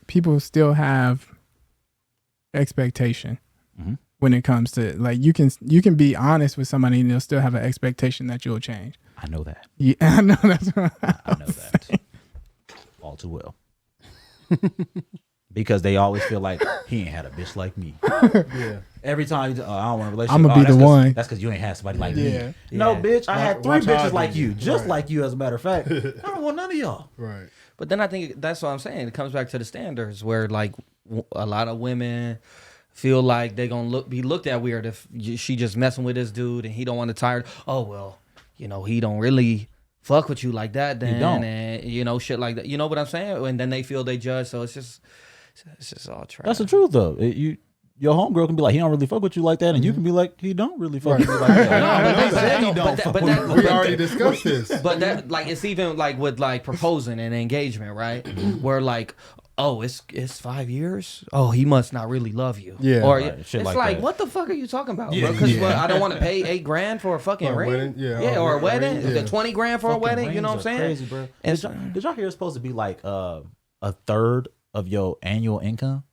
people still have expectation when it comes to like, you can be honest with somebody and they'll still have an expectation that you'll change. I know that. Yeah, I know that's what I know that. All too well. Because they always feel like he ain't had a bitch like me. Yeah. Every time I don't want a relationship. I'm gonna be the one. That's because you ain't had somebody like Yeah. me. No, bitch, I had 3 Watch how I bitches do like you, you. just Right. like you. As a matter of fact, I don't want none of y'all. Right. But then I think that's what I'm saying. It comes back to the standards where like a lot of women feel like they're gonna be looked at weird if she just messing with this dude and he don't want to tire. Oh well, you know he don't really fuck with you like that. Then don't. and you know shit like that. You know what I'm saying? And then they feel they judge. So it's just all trash. That's the truth, though. Your homegirl can be like, he don't really fuck with you like that, and you can be like, he don't really fuck with you like that. No, but He said he don't fuck with you. We already discussed this. But that like it's even like with like proposing and engagement, right? Where like oh, it's 5 years. Oh, he must not really love you. Yeah. or Right, it's shit like, like that. what the fuck are you talking about? Yeah. Because Yeah. I don't want to pay $8,000 for a fucking For a ring. wedding? Yeah, Yeah, or or a a wedding. ring, yeah. 20 grand for a Fucking wedding. You know what I'm rings saying? are crazy, bro. And Did y'all hear it's supposed to be like a third of your annual income?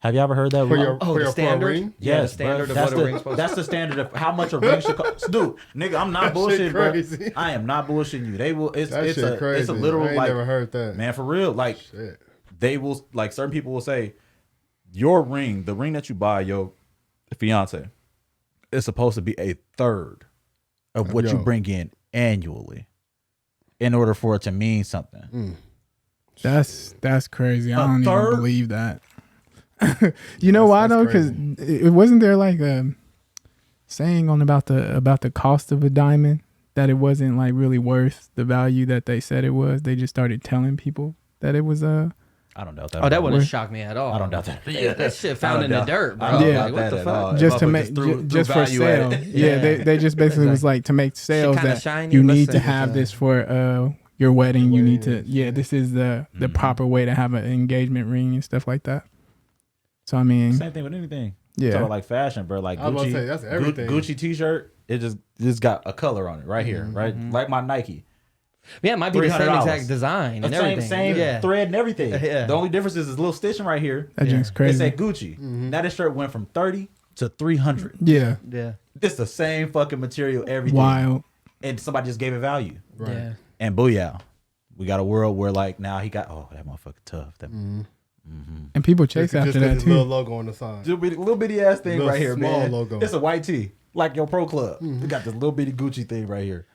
Have you ever heard that? For rule? your, Oh, for the your standard? ring? Yeah, the Yes, standard bro. of That's what a ring's supposed that's the standard of how much a ring should cost. Dude, nigga, I'm not That shit bullshitting, bro. crazy. I am not bullshitting you. They will. It's That it's shit a crazy. it's a literal I ain't like never heard that. man for real. Like Shit. they will like certain people will say your ring, the ring that you buy your fiance, is supposed to be a third of what you Yo. bring in annually, in order for it to mean something. That's crazy. I A don't third? even believe that. You know why That's though? Because crazy. it wasn't there like a saying on about the cost of a diamond that it wasn't like really worth the value that they said it was. They just started telling people that it was I don't doubt that. Oh, that wouldn't Where- shock me at all. I don't doubt that. Yeah, that shit found I in don't the doubt- dirt, bro. I don't Yeah. doubt Like, what that the at fuck? all. just to Motherfuckers make threw just for value at sale. it. Yeah, they just basically was like to make sales kinda that shiny, you let's need say. to have this for your wedding. You need to Wedding, yeah. This is the Mhm. proper way to have an engagement ring and stuff like that. So I mean, Same thing with anything. yeah. Talking like fashion, bro. Like I was about Gucci, to say, that's everything. Gucci T-shirt. It just got a color on it right here, right? Like my Nike. Yeah, it might be the same $300. exact design and Same, everything. same yeah. thread and everything. Yeah. The only difference is this little stitching right here. That drink's It crazy. said Gucci. Now this shirt went from 30 to 300. Yeah, Yeah. It's the same fucking material, everything. wild. And somebody just gave it value. Right. Yeah. And booyah. We got a world where like now he got that motherfucker tough. That And people chase Just after 'cause that his little too. logo on the side. little bitty ass thing Little right here, small man. logo. It's a white tee, like your pro club. We got this little bitty Gucci thing right here.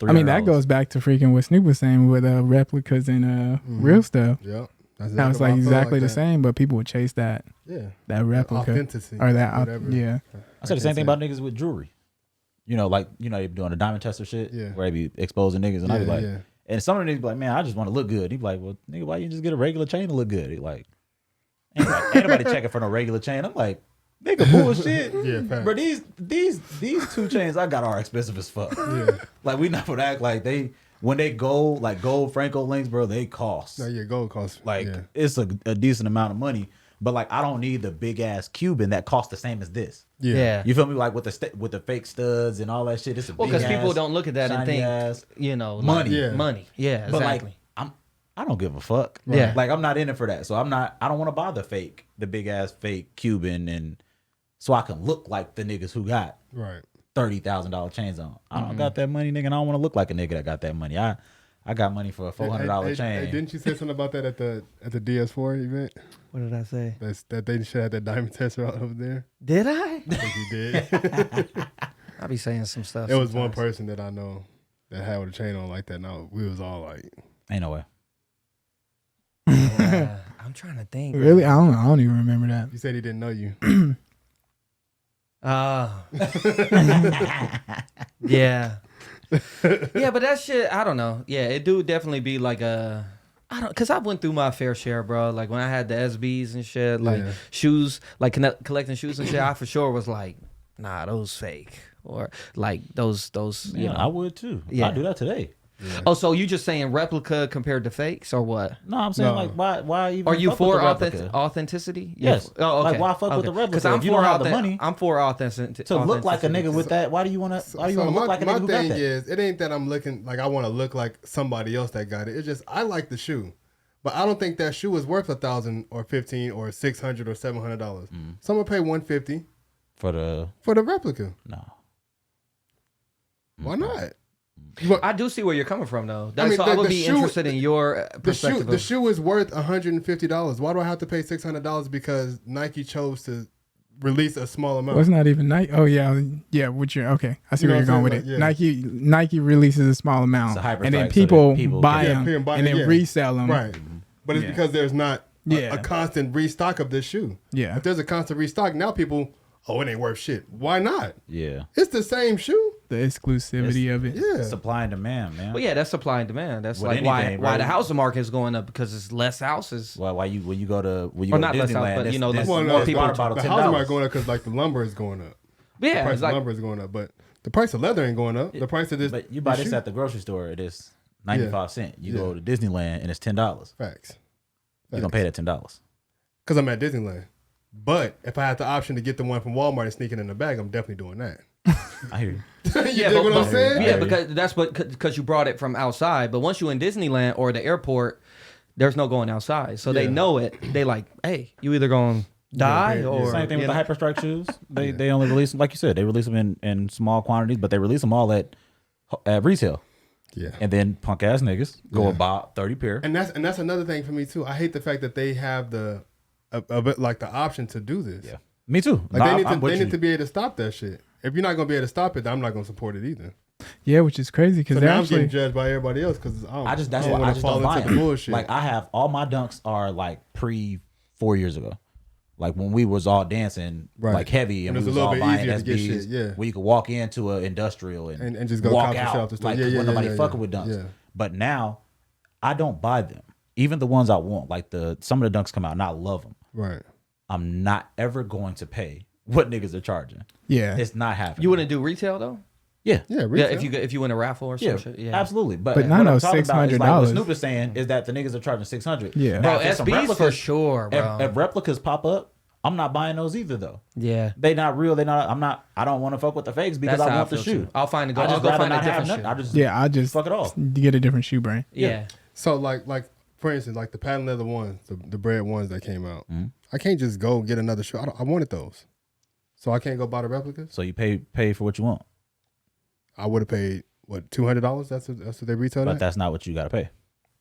I mean, that $300. goes back to freaking what Snoop was saying with replicas and real stuff. Yep. That's That was why I like feel exactly the that. same, but people would chase that Yeah. replica Authenticity. or that whatever. yeah. I said the same thing about niggas with jewelry. You know, like they be doing the diamond tester shit, Yeah. where they be exposing niggas, and I be Yeah, like, yeah. and some of the niggas be like, man, I just want to look good. He be like, well, nigga, why you just get a regular chain to look good? He like, ain't nobody checking for no regular chain. I'm like, nigga, bullshit. Yeah, fact. Bro, these 2 chains I got are expensive as fuck. Yeah. Like we not gonna act like when they gold, like gold Franco links, bro, they cost. No, yeah, gold costs. Like yeah. it's a decent amount of money. But like I don't need the big ass Cuban that costs the same as this. Yeah. You feel me? Like with the fake studs and all that shit. It's a Well, big because people ass, don't look at that and shiny think, ass. money. Yeah. Money. Yeah, But exactly. like I don't give a fuck. Yeah. Like I'm not in it for that. So I don't want to buy the big ass fake Cuban, and so I can look like the niggas who got Right. $30,000 chains on. I don't got that money, nigga, and I don't want to look like a nigga that got that money. I got money for a $400 chain. Hey, didn't you say something about that at the DS4 event? What did I say? That they should have that diamond tester out over there. Did I? I think you did. I be saying some stuff. It was one sometimes. person that I know that had with a chain on like that. No, we was all like, Ain't no way. I'm trying to think. Really, I don't even remember that. you said he didn't know you. Yeah. Yeah, but that shit, I don't know. Yeah, it do definitely be like cause I went through my fair share, bro. Like when I had the SBs and shit, like Yeah. shoes, like collecting shoes and shit, I for sure was like, nah, those fake. Or like those, you Yeah, know. I would too. Yeah. I do that today. Oh, so you just saying replica compared to fakes or what? No, I'm saying No. like why even? Are you fuck with for the replica? authenticity? Yes. Oh, okay. Like, why fuck with the replica? Because I'm If you for don't have the money I'm for authenticity. to look like a nigga with that? Why do you want to? Why do you want to look like a nigga who got thing that? is, it ain't that I'm looking like I want to look like somebody else that got it. It's just I like the shoe, but I don't think that shoe is worth $1,000 or $1,500 or $600 or $700. Someone pay $150 For the for the replica. no. Why not? I do see where you're coming from, though. I mean, so I would the be shoe- interested in your perspective. The shoe is worth $150. Why do I have to pay $600 because Nike chose to release a small amount? Well, it's not even Nike. Oh yeah. What you're okay? I see You know where you're what going I'm with saying? it. Nike releases a small amount, It's a hyper and then strike, so people, that people buy can- them buy and them, then yeah. resell them. Right. But it's Yeah. because there's not Yeah. a constant restock of this shoe. Yeah. If there's a constant restock, now people, it ain't worth shit. Why not? Yeah. It's the same shoe. The exclusivity of it. Yeah. Supply and demand, man. Well, yeah, that's supply and demand. That's With like anything, why bro. the housing market is going up because it's less houses. Why when you go to Or not less house, Disneyland, but, you know, this, Well, this more water people- bottle the $10. housing market going up because like the lumber is going up. The Yeah, price it's of like lumber is going up, but the price of leather ain't going up. The price of this, But you buy this shoe- at the grocery store, it is 95 cents. You Yeah. go to Disneyland and it's $10. facts. You're gonna pay that $10. Because I'm at Disneyland. But if I had the option to get the one from Walmart and sneak it in the bag, I'm definitely doing that. I hear you. You dig what I'm saying? Yeah, because you brought it from outside. But once you in Disneyland or the airport, there's no going outside. So they know it. They like, hey, you either gonna die or same thing with the Hyperstrike shoes. They only release them, like you said, they release them in small quantities, but they release them all at retail. Yeah. And then punk ass niggas go about 30 pair. And that's another thing for me too. I hate the fact that they have the option to do this. Yeah. Me too. Like they need to be able to stop that shit. If you're not gonna be able to stop it, I'm not gonna support it either. Yeah, which is crazy because So now I'm getting judged by everybody else because I just don't buy into the bullshit. Like I have all my dunks are like pre 4 years ago. Like when we was all dancing like heavy and we was all buying SBs, where you could walk into an industrial and just go walk cop out off the store. like when nobody fucking with dunks. Yeah. But now I don't buy them. Even the ones I want, like some of the dunks come out and I love them. Right. I'm not ever going to pay what niggas are charging. Yeah. It's not happening. You wouldn't do retail though? Yeah. Yeah, Yeah, if you win a raffle or some shit. Yeah. Absolutely. But not what no I'm talking about is like what $600. Snoop is saying is that the niggas are charging $600. Yeah. Bro, Now, if some SBs for sure, bro. If replicas pop up, I'm not buying those either though. Yeah. They not real. I don't want to fuck with the fakes because That's I how want the feel, shoe. too. I'll find a I'll I'll go find a different shoe. I just just fuck it off. get a different shoe brand. Yeah. So like for instance, like the patent leather ones, the bread ones that came out. I can't just go get another shoe. I wanted those. So I can't go buy the replicas? So you pay for what you want. I would have paid what, $200? That's what they retail But at? that's not what you got to pay.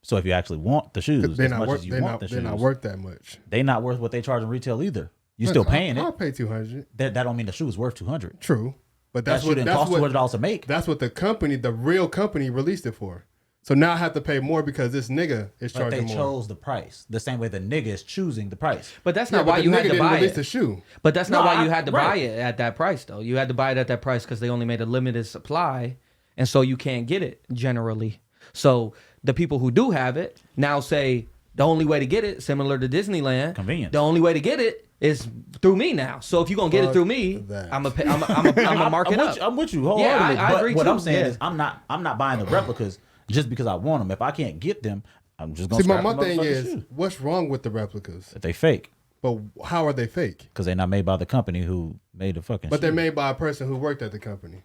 So if you actually want the shoes, They're as not much worth. as you They're want the not. They're shoes, not worth that much. they not worth what they charge in retail either. You still paying I'll it. pay $200. That don't mean the shoe is worth $200. True, but That shoe didn't cost $200 to make. That's what the real company, released it for. So now I have to pay more because this nigga is But charging they more. chose the price the same way the nigga is choosing the price. But that's Yeah, not but why the you nigga had to didn't buy release it. the shoe. But that's not No, why you had to buy right. it at that price, though. You had to buy it at that price because they only made a limited supply, and so you can't get it generally. So the people who do have it now say the only way to get it, similar to Disneyland, Convenience. the only way to get it is through me now. So if you're gonna get it through me, that. I'm gonna mark it up. I'm with you. Yeah, Wholeheartedly. I But agree what too. I'm saying Yeah. is I'm not buying the replicas just because I want them. If I can't get them, I'm just gonna See, scrap my the thing motherfucking is, shoe. what's wrong with the replicas? That they fake But how are they fake? because they're not made by the company who made the fucking. But they're shoe. made by a person who worked at the company.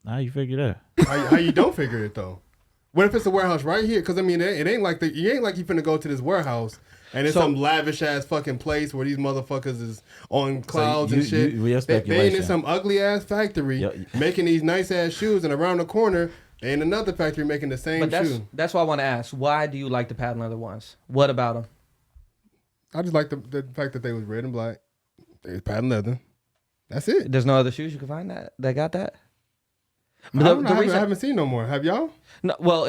How you figure that? How you don't figure it though? What if it's a warehouse right here? Because I mean, it ain't like you finna go to this warehouse and it's some lavish ass fucking place where these motherfuckers is on clouds and shit. Your They ain't speculation. in some ugly ass factory making these nice ass shoes, and around the corner they in another factory making the same But shoe. that's why I want to ask, why do you like the patent leather ones? What about them? I just like the fact that they was red and black. They was patent leather. That's it. There's no other shoes you can find that got that. I don't know, I haven't seen no more. Have y'all? No, well,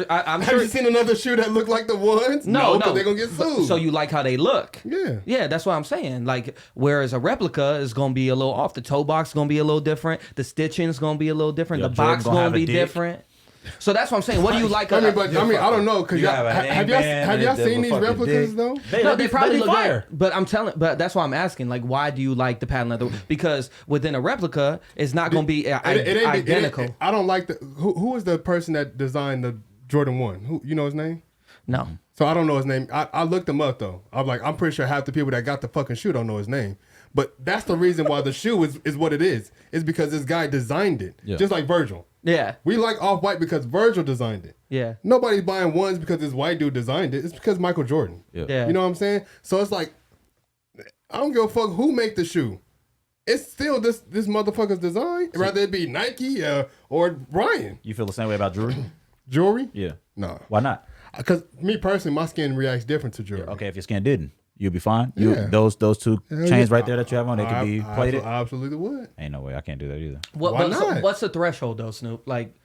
I'm Have sure. you seen another shoe that look like the ones? No, because they're gonna get sued. So you like how they look? Yeah. Yeah, that's what I'm saying. Like, whereas a replica is gonna be a little off. The toe box is gonna be a little different. The stitching is gonna be a little different. Your The box Jordan gonna gonna have a be dick. different. So that's what I'm saying. What do you like? I don't know because You have a have hangman y'all and a seen these fucking replicas dick. though? No, they probably look fire. good. But that's why I'm asking. Like, why do you like the patent leather? Because within a replica, it's not gonna be identical. I don't like the who is the person that designed the Jordan 1? Who, you know his name? No. So I don't know his name. I looked him up though. I'm pretty sure half the people that got the fucking shoe don't know his name. But that's the reason why the shoe is what it is. It's because this guy designed it. Yeah. Just like Virgil. Yeah. We like Off-White because Virgil designed it. Yeah. Nobody's buying ones because this white dude designed it. It's because Michael Jordan. Yeah. You know what I'm saying? So it's like, I don't give a fuck who make the shoe. It's still this motherfucker's design. Rather it be Nike or Brian. You feel the same way about jewelry? Jewelry? Yeah. No. Why not? Because me personally, my skin reacts different to jewelry. Okay, if your skin didn't, you'll be fine. Yeah. Those two Hell chains yeah. right there that you have on, they could be plated. I absolutely would. Ain't no way I can't do that either. Why not? What's the threshold though, Snoop? Like,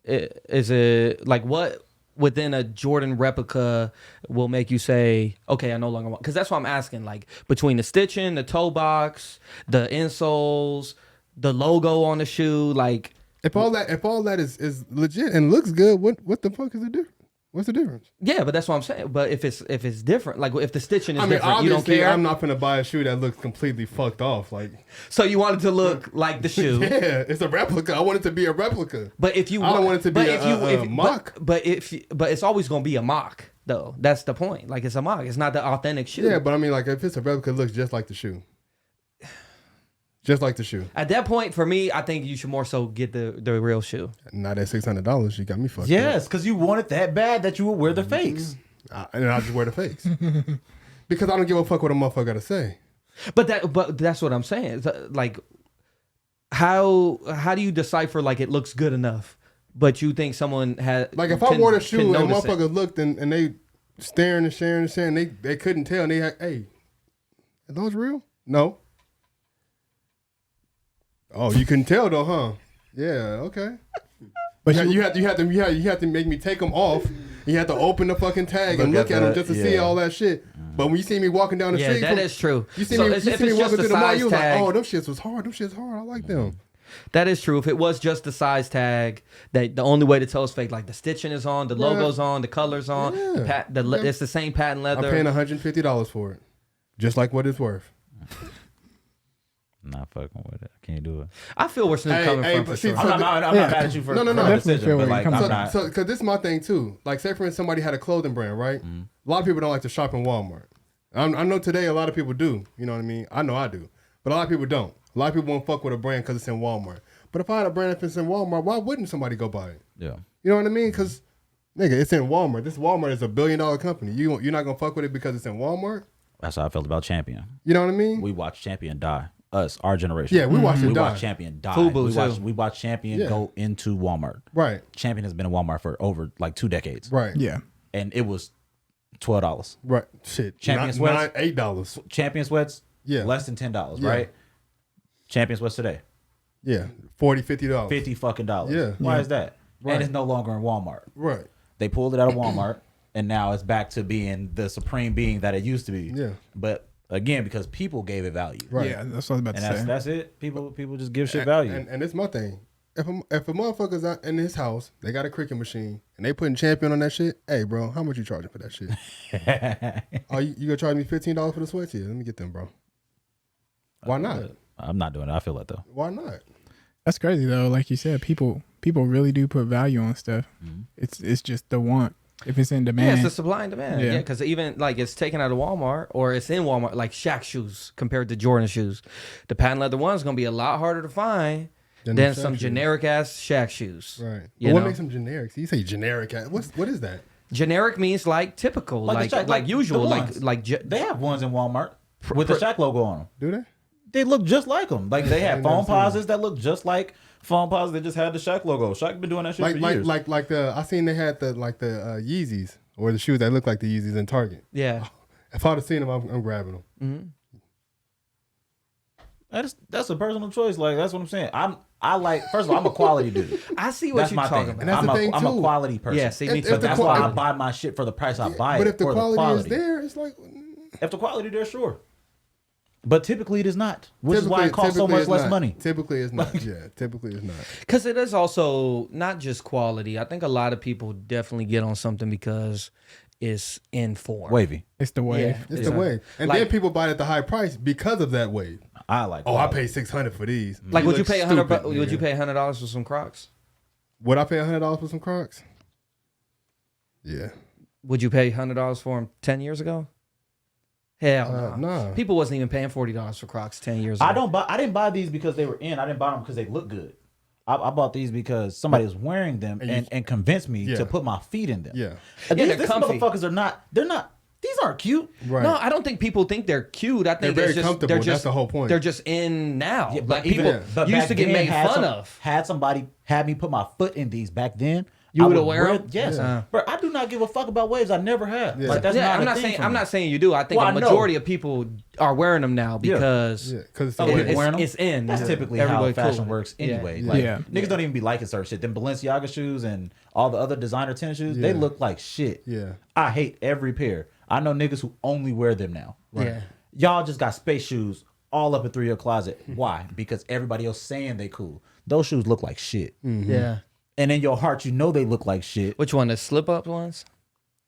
is it like what within a Jordan replica will make you say, okay, I no longer want? Because that's what I'm asking. Like between the stitching, the toe box, the insoles, the logo on the shoe, like If all that is legit and looks good, what the fuck is the difference? What's the difference? yeah, but that's what I'm saying. But if it's different, like if the stitching is I mean, different, you don't obviously, care. I'm not gonna buy a shoe that looks completely fucked off. Like, So you want it to look like the shoe. yeah, it's a replica. I want it to be a replica. But if you I don't want it to be but a mock. but it's always gonna be a mock. though. That's the point. Like, it's a mock. It's not the authentic shoe. Yeah, but I mean, like, if it's a replica, it looks just like the shoe. Just like the shoe. At that point, for me, I think you should more so get the real shoe. Not at $600. You got me fucked Yes, up. because you want it that bad that you would wear the fakes. And I just wear the fakes. Because I don't give a fuck what a motherfucker got to say. But that's what I'm saying. Like, how do you decipher, like, it looks good enough, but you think someone had... Like, if I wore the shoe and motherfuckers looked and they staring and sharing, they couldn't tell. And they had, hey, are those real? No. Oh, you couldn't tell though, huh? Yeah, okay. But you have to make me take them off. You have to open the fucking tag and look at them just to see all that shit. But when you see me walking down the street, that is true. You see me walking through the mall, you was like, oh, them shits was hard. Them shits hard. I like them. That is true. If it was just the size tag, that the only way to tell is fake. Like, the stitching is on, the logo's on, the color's on. Yeah. It's the same patent leather. I'm paying $150 for it, just like what it's worth. Not fucking with it. I can't do it. I feel where Snoop coming from. For sure. I'm not mad at you for No. the decision, but like, I'm not. So, because this is my thing too. Like, say for instance, somebody had a clothing brand, right? A lot of people don't like to shop in Walmart. I know today a lot of people do. You know what I mean? I know I do, but a lot of people don't. A lot of people won't fuck with a brand because it's in Walmart. But if I had a brand that's in Walmart, why wouldn't somebody go buy it? Yeah. You know what I mean? Because nigga, it's in Walmart. This Walmart is $1 billion company. You're not gonna fuck with it because it's in Walmart. That's how I felt about Champion. You know what I mean? We watched Champion die. Us, our generation. Yeah, we watched it die. We watched Champion die. Fubu, We watched Champion go into Walmart. Right. Champion has been in Walmart for over like 2 decades. Right. Yeah. And it was $12. Right. Shit. Champion sweats, $8. Champion sweats, Yeah. less than $10, Yeah. right? Champion sweats today, Yeah. $40, $50. $50 fucking dollars. Yeah. Why is that? Right. And it's no longer in Walmart. Right. They pulled it out of Walmart, and now it's back to being the supreme being that it used to be. Yeah. But again, because people gave it value. Right. Yeah, that's what I was about to And say. that's it. People just give shit value. And it's my thing. If a motherfucker's out in his house, they got a cricket machine, and they putting Champion on that shit, hey, bro, how much you charging for that shit? Oh, you gonna charge me $15 for the sweats? Here, let me get them, bro. Why not? I'm not doing it. I feel it though. Why not? That's crazy though. Like you said, people really do put value on stuff. It's just the want. If it's in Yeah, demand, it's the supply and demand. Yeah. Yeah, because even like it's taken out of Walmart or it's in Walmart, like Shaq shoes compared to Jordan shoes. The patent leather one is going to be a lot harder to find than some generic ass Shaq shoes. Right. You But what know? makes them generic? You say generic. What is that? Generic means like typical, Like the Shaq- like like usual, the like ones. They have ones in Walmart with the Shaq logo on them. Do they? They look just like them. Like they have I've phone never seen pauses that look just like phone pauses. They just had the Shaq logo. Shaq been doing that shit for years. Like the I seen they had the Yeezys or the shoes that look like the Yeezys in Target. Yeah. If I'd have seen them, I'm grabbing them. That's a personal choice. Like that's what I'm saying. I like. First of all, I'm a quality dude. I see what That's you're my talking thing. about. And that's the thing, I'm a too. quality person. Yeah, see, me If too. But that's the why I quality- buy my shit for the price I buy But it if the for quality, the quality. is there, it's like If the quality there, sure. But typically it is not, which is why it costs so typically much it's less not. money. Typically it's not. Yeah, typically it's not. Because it is also not just quality. I think a lot of people definitely get on something because it's in form. Wavy. it's the wave. Yeah. It's the wave, and Like- then people buy it at the high price because of that wave. I like. Oh, I quality. paid $600 for these. Like, would you look pay stupid, $100? Would nigga. you pay $100 for some Crocs? Would I pay $100 for some Crocs? Yeah. Would you pay $100 for them 10 years ago? Hell no. Nah. People wasn't even paying $40 for Crocs 10 years ago. I didn't buy these because they were in. I didn't buy them because they look good. I bought these because somebody was wearing them and convinced me Yeah. to put my feet in them. Yeah. And Yeah, these they're comfy. motherfuckers are not. They're not. These aren't cute. Right. No, I don't think people think they're cute. I think They're very it's just, comfortable. They're That's just, the whole point. They're just in now. Yeah, like even- people but used back to get then made had fun of. Had somebody had me put my foot in these back then, You I would would wear 'em? Yes, Yeah. bro. I do not give a fuck about waves. I never have. Yeah. Like that's Yeah, not. I'm a not thing saying for I'm me. not saying you do. I think Well, a I know. majority of people are wearing them now because Yeah. Because it's the Oh, wave. wearing them? it's in. That's typically Everybody how cool fashion with it. works Yeah. anyway. Yeah. Like Yeah. niggas don't even be liking certain shit. Them Balenciaga shoes and all the other designer tennis shoes, they Yeah. look like shit. Yeah. I hate every pair. I know niggas who only wear them now. Yeah. Y'all just got space shoes all up and through your closet. Why? Because everybody else saying they cool. Those shoes look like shit. Yeah. And in your heart, you know they look like shit. Which one? The slip up ones?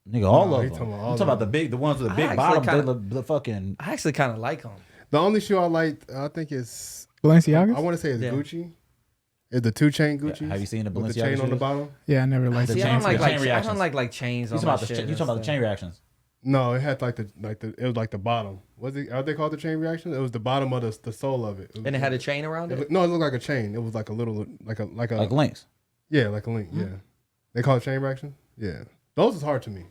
Nigga, all No, of he them. talking about all I'm of talking about them. the ones with the I big actually bottom. They kinda- look the fucking. I actually kind of like them. The only shoe I like, I think is Balenciaga. I want to say it's Yeah. Gucci, Is the 2 chain Gucci? Have you seen the Balenciaga with the chain on the shoes? bottom? Yeah, I never liked The See, it. I don't chain- like the chain I don't reactions. like chains You on talking my about the shit. you talking about the chain reactions? No, it had like it was like the bottom. Was it? Are they called the chain reaction? It was the bottom of the sole of it. And it had a chain around it. No, it looked like a chain. It was like a little like a Like Lenxn. yeah, like a link. Yeah, they call it chain reaction. Yeah, those is hard to me.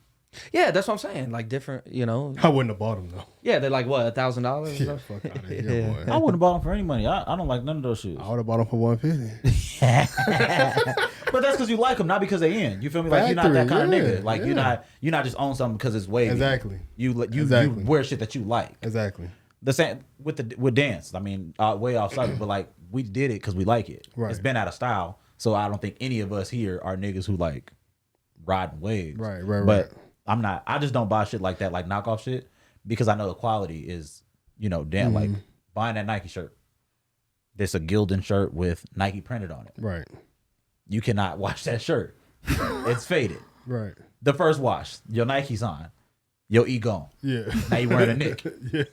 Yeah, that's what I'm saying. Like different, you know. I wouldn't have bought them though. Yeah, they're like what, $1,000? Yeah, fuck out of here, boy. I wouldn't have bought them for any money. I don't like none of those shoes. I would have bought them for $150. But that's because you like them, not because they in. You feel me? Like you're not that kind of Factory, nigga. Like yeah. you're not just own something because it's wavy. Exactly. You Exactly. wear shit that you like. Exactly. The same with dance. I mean, way off subject, but like we did it because we like it. Right. It's been out of style, so I don't think any of us here are niggas who like riding waves. Right. But I'm not. I just don't buy shit like that, like knockoff shit, because I know the quality is, damn. Like buying that Nike shirt. It's a Gildan shirt with Nike printed on it. Right. You cannot wash that shirt. It's faded. Right. The first wash, your Nike's on, your E gone. Yeah. Now you wearing a Nick. Yeah.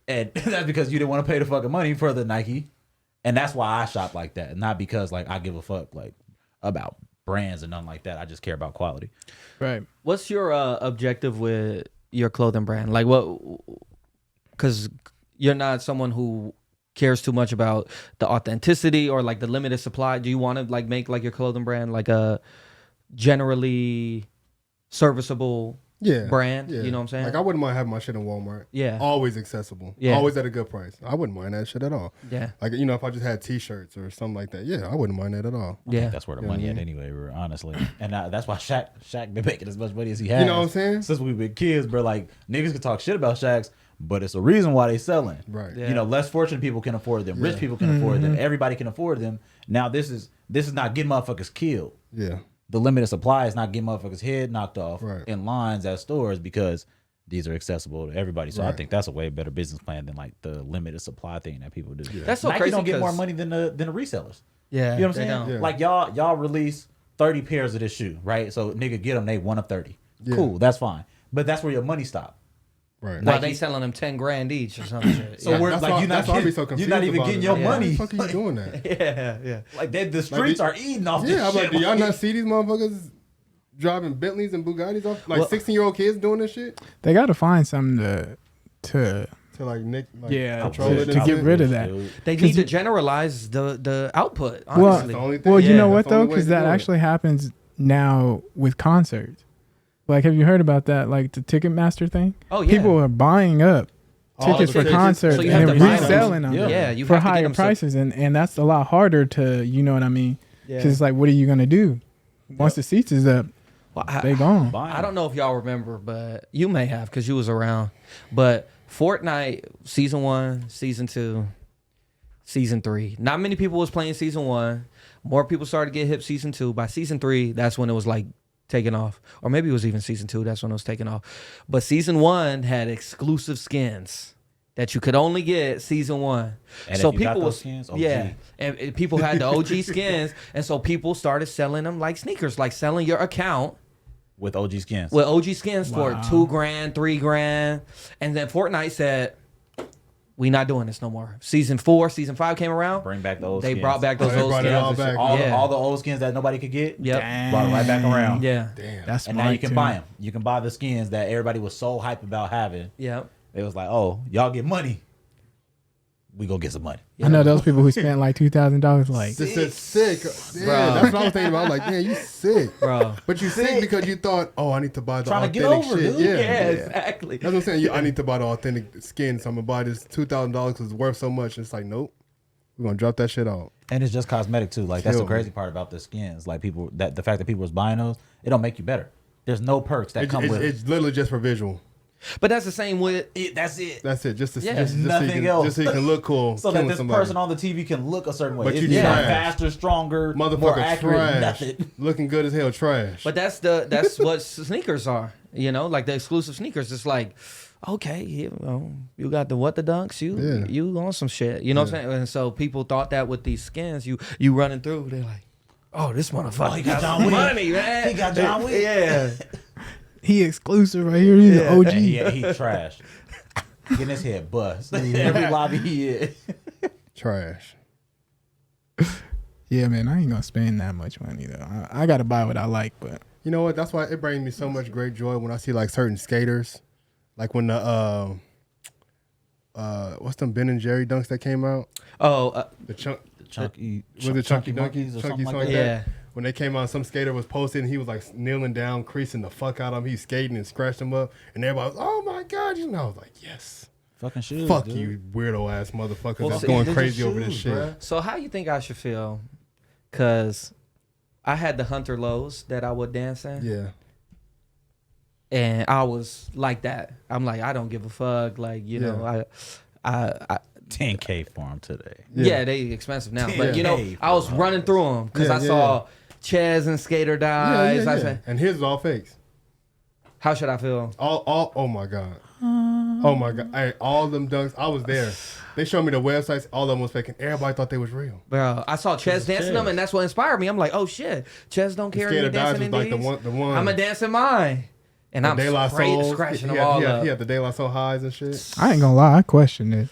And that's because you didn't want to pay the fucking money for the Nike. And that's why I shop like that. Not because like I give a fuck like about brands and nothing like that. I just care about quality. Right. What's your objective with your clothing brand? Like what? Because you're not someone who cares too much about the authenticity or like the limited supply. Do you want to like make like your clothing brand like a generally serviceable brand? Yeah. You know what I'm saying? Like I wouldn't mind having my shit in Walmart. Yeah. Always accessible. Yeah. Always at a good price. I wouldn't mind that shit at all. Yeah. Like if I just had T-shirts or something like that, yeah, I wouldn't mind that at all. I think Yeah. that's where the You know money what I at mean? anyway, bro, honestly. And that's why Shaq been making as much money as he has. You know what I'm saying? Since we've been kids, bro. Like niggas can talk shit about Shaqs, but it's a reason why they selling. Right. Yeah. Less fortunate people can afford them. Rich people can afford them. Everybody can afford them. Now this is not getting motherfuckers killed. Yeah. The limited supply is not getting motherfuckers' head knocked off Right. in lines at stores because these are accessible to everybody. So I Right. think that's a way better business plan than like the limited supply thing that people do. That's so Nike crazy don't get more 'cause- money than the resellers. Yeah. You know what they I'm saying? don't. Yeah. Like y'all release 30 pairs of this shoe, right? So nigga get them, they 1 of 30. Yeah. Cool, that's fine. But that's where your money stop. Right. While Nike- they selling them 10 grand each or some shit. So yeah. we're That's like why- you're not that's why I be getting, so you're confused not even about getting it. your Like, money. Why the fuck are you doing that? yeah, yeah. Like the streets are eating off Yeah, this I'm shit. like, do y'all not see these motherfuckers driving Bentleys and Bugattis off? Like Well- 16-year-old kids doing this shit? They got to find something to To like Nick, like yeah control to, it to and get shit? rid of that. They need to generalize the output, Well, honestly. That's the only thing. Well, you Yeah, know that's what the though, only way because to that do it. actually happens now with concerts. Like, have you heard about that? Like the Ticketmaster thing. Oh, yeah. People are buying up All tickets the for tickets. concerts So you and have then to buy them. reselling them Yeah. you for have to get higher them prices, and that's a lot harder to, you know what I mean? Because Yeah. it's like, what are you gonna do once the seats is up? Well, They gone. I don't know if y'all remember, but you may have because you was around. But Fortnite season 1, season 2, season 3. Not many people was playing season 1. More people started to get hip season 2. By season 3, that's when it was like taking off. Or maybe it was even season 2. That's when it was taking off. But season 1 had exclusive skins that you could only get season 1. And so if you got people those was skins, OG. and people had the OG skins, and so people started selling them like sneakers, like selling your account with OG skins. with OG skins for Wow. $2 grand, $3 grand, and then Fortnite said, "We not doing this no more." Season 4, season 5 came around. Bring back the old They skins. brought back those Oh, they old brought it skins. all and shit. back. all, Yeah. all the old skins that nobody could get. Yep. Brought it right back around. Yeah. Damn. That's And smart now you can too. buy them. You can buy the skins that everybody was so hype about having. Yeah. It was like, oh, y'all get money. We go get some money. I know those people who spent like $2,000. Like, This is sick. Yeah, Bro. that's what I was thinking about. Like, man, you sick. Bro. But you sick because you thought, oh, I need to buy the Trying to get authentic over, shit. dude. Yeah. Exactly. That's what I'm saying. I need to buy the authentic skin, so I'm gonna buy this $2,000 because it's worth so much. And it's like, nope, we're gonna drop that shit out. And it's just cosmetic too. Like that's the Kill me. crazy part about the skins. Like people, that the fact that people was buying those, it don't make you better. There's no perks that come with it. It's literally just for visual. But that's the same with That's it. That's it. Just to Yeah. just so Nothing you else. can, just so you can look cool. So that killing this somebody. person on the TV can look a certain way. But It's you not trash. faster, stronger, more Motherfucker accurate. trash. Nothing. Looking good as hell, trash. But that's what sneakers are. You know, like the exclusive sneakers. It's like, okay, you got the what the dunks, you on some shit. You know what I'm saying? And so people thought that with these skins, you running through, they're like, oh, this motherfucker he got got John Wick. money, man. He got John Wick. Yeah. he exclusive right here. He's an OG. And he trash. Getting his head bust. Every lobby he is. Trash. Yeah, man, I ain't gonna spend that much money though. I gotta buy what I like, but You know what? That's why it brings me so much great joy when I see like certain skaters, like when the what's them Ben and Jerry dunks that came out? The Chunky, was it Chunky Monkeys or something like that? Yeah. When they came out, some skater was posted and he was like kneeling down, creasing the fuck out of him. He's skating and scratched him up, and everybody was, "Oh my god!" You know, I was like, "Yes, Fucking shoes. fuck dude. you, weirdo ass motherfuckers Well, that's see, going they're crazy just over this shoes, shit." bruh. So how you think I should feel? Cause I had the Hunter Lows that I would dance in. Yeah, And I was like that. I'm like, I don't give a fuck. Like, you know, I 10K for him today. yeah, they expensive now. But you know, Yeah. I was running through them because Yeah, I yeah, saw Ches and Skater Dies. I said, And his is all fakes. how should I feel? All. Oh my god. Oh my god. Hey, all them dunks. I was there. They showed me the websites. All of them was faking. Everybody thought they was real. Bro, I saw Ches dancing them, and that's what inspired me. I'm like, oh shit, Ches don't care me Skater Dies dancing was in like these. the one. I'm a dancing mine, and I'm De La Soul. scratching He them all up. He had the De La Soul highs and shit. I ain't gonna lie, I questioned it.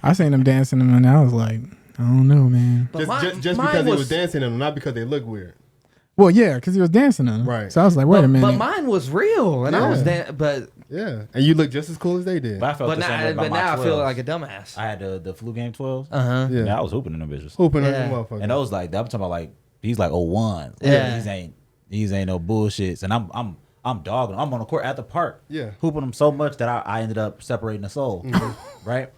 I seen them dancing them, and I was like, I don't know, man. But Just mine because he was dancing them, not because they look weird. Well, yeah, because he was dancing them. Right. So I was like, wait a minute. But mine was real, and I was Yeah. but Yeah, and you look just as cool as they did. But I felt the same way about my now I feel 12s. like a dumbass. I had the flu game 12. Uh-huh. Yeah, Yeah, I was hooping in them bitches. hooping on Yeah. them motherfuckers. And those like I'm talking about like he's like 01. Yeah. These ain't no bullshits. And I'm dogging. I'm on the court at the park. Yeah. Hooping them so much that I ended up separating the soul. Right?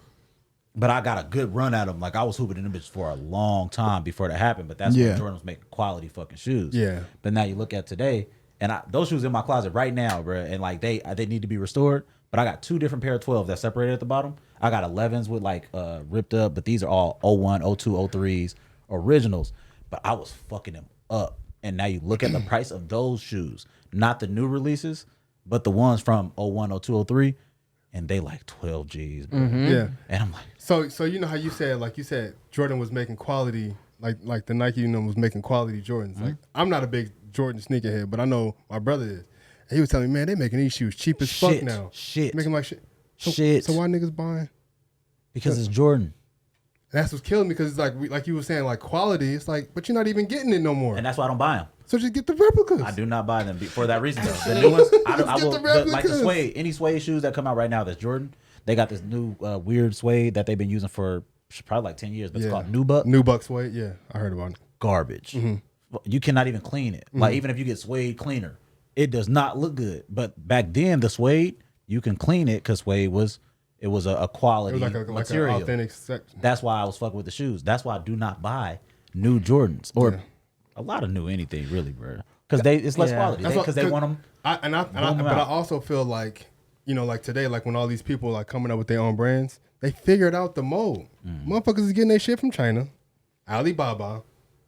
But I got a good run at them. Like I was hooping in them bitches for a long time before that happened. But that's Yeah. when Jordan was making quality fucking shoes. Yeah. But now you look at today, and those shoes in my closet right now, bro. And like they need to be restored. But I got two different pair of 12s that separated at the bottom. I got 11s with like ripped up, but these are all 01, 02, 03s originals. But I was fucking them up. And now you look at the price of those shoes, not the new releases, but the ones from 01, 02, 03, and they like 12 G's, bro. Yeah. And I'm like, So you know how you said Jordan was making quality, like the Nike was making quality Jordans. Like I'm not a big Jordan sneakerhead, but I know my brother is. And he was telling me, man, they making these shoes cheap as fuck Shit, now. shit. Making like shit. So, Shit. So why niggas buying? because it's Jordan. And that's what's killing me because it's like you were saying, like quality. It's like, but you're not even getting it no more. And that's why I don't buy them. So just get the replicas. I do not buy them for that reason, though. The new ones, I Get will, the like the replicas. suede, any suede shoes that come out right now that's Jordan, they got this new weird suede that they've been using for probably like 10 years, but it's called Nubuck. Nubuck suede. Yeah, I heard about it. Garbage. You cannot even clean it. Like even if you get suede cleaner, it does not look good. But back then, the suede, you can clean it because suede was a quality It was like material. an authentic section. That's why I was fucking with the shoes. That's why I do not buy new Jordans or a lot of new anything really, bro. Because it's less quality. Because they want them. But I also feel like, you know, like today, like when all these people like coming up with their own brands, they figured out the mold. Motherfuckers is getting their shit from China, Alibaba.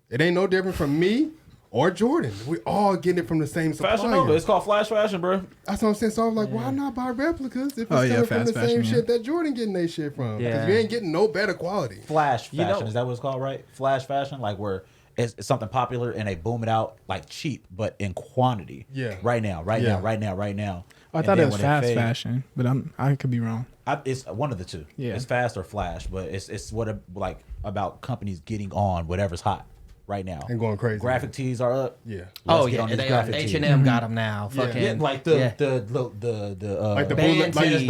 It ain't no different from me or Jordan. We all getting it from the same supplier. Fashion Nova. It's called flash fashion, bro. That's what I'm saying. So I was like, why not buy replicas if it's Oh, yeah, coming from fast the same fashion, yeah. shit that Jordan getting their shit from? Because Yeah. you ain't getting no better quality. Flash You fashion. know- Is that what it's called, right? Flash fashion, like where it's something popular and they boom it out like cheap, but in quantity. Yeah. Right now. Yeah. I thought it was fast fashion, but I could be wrong. It's one of the two. Yeah. It's fast or flash, but it's what like about companies getting on whatever's hot right now. And going crazy. Graphic tees are up. Yeah. Oh Let's get yeah, on these they graphic tees. H&M got them now. Fucking Yeah, Like like the the band bootleg, tees.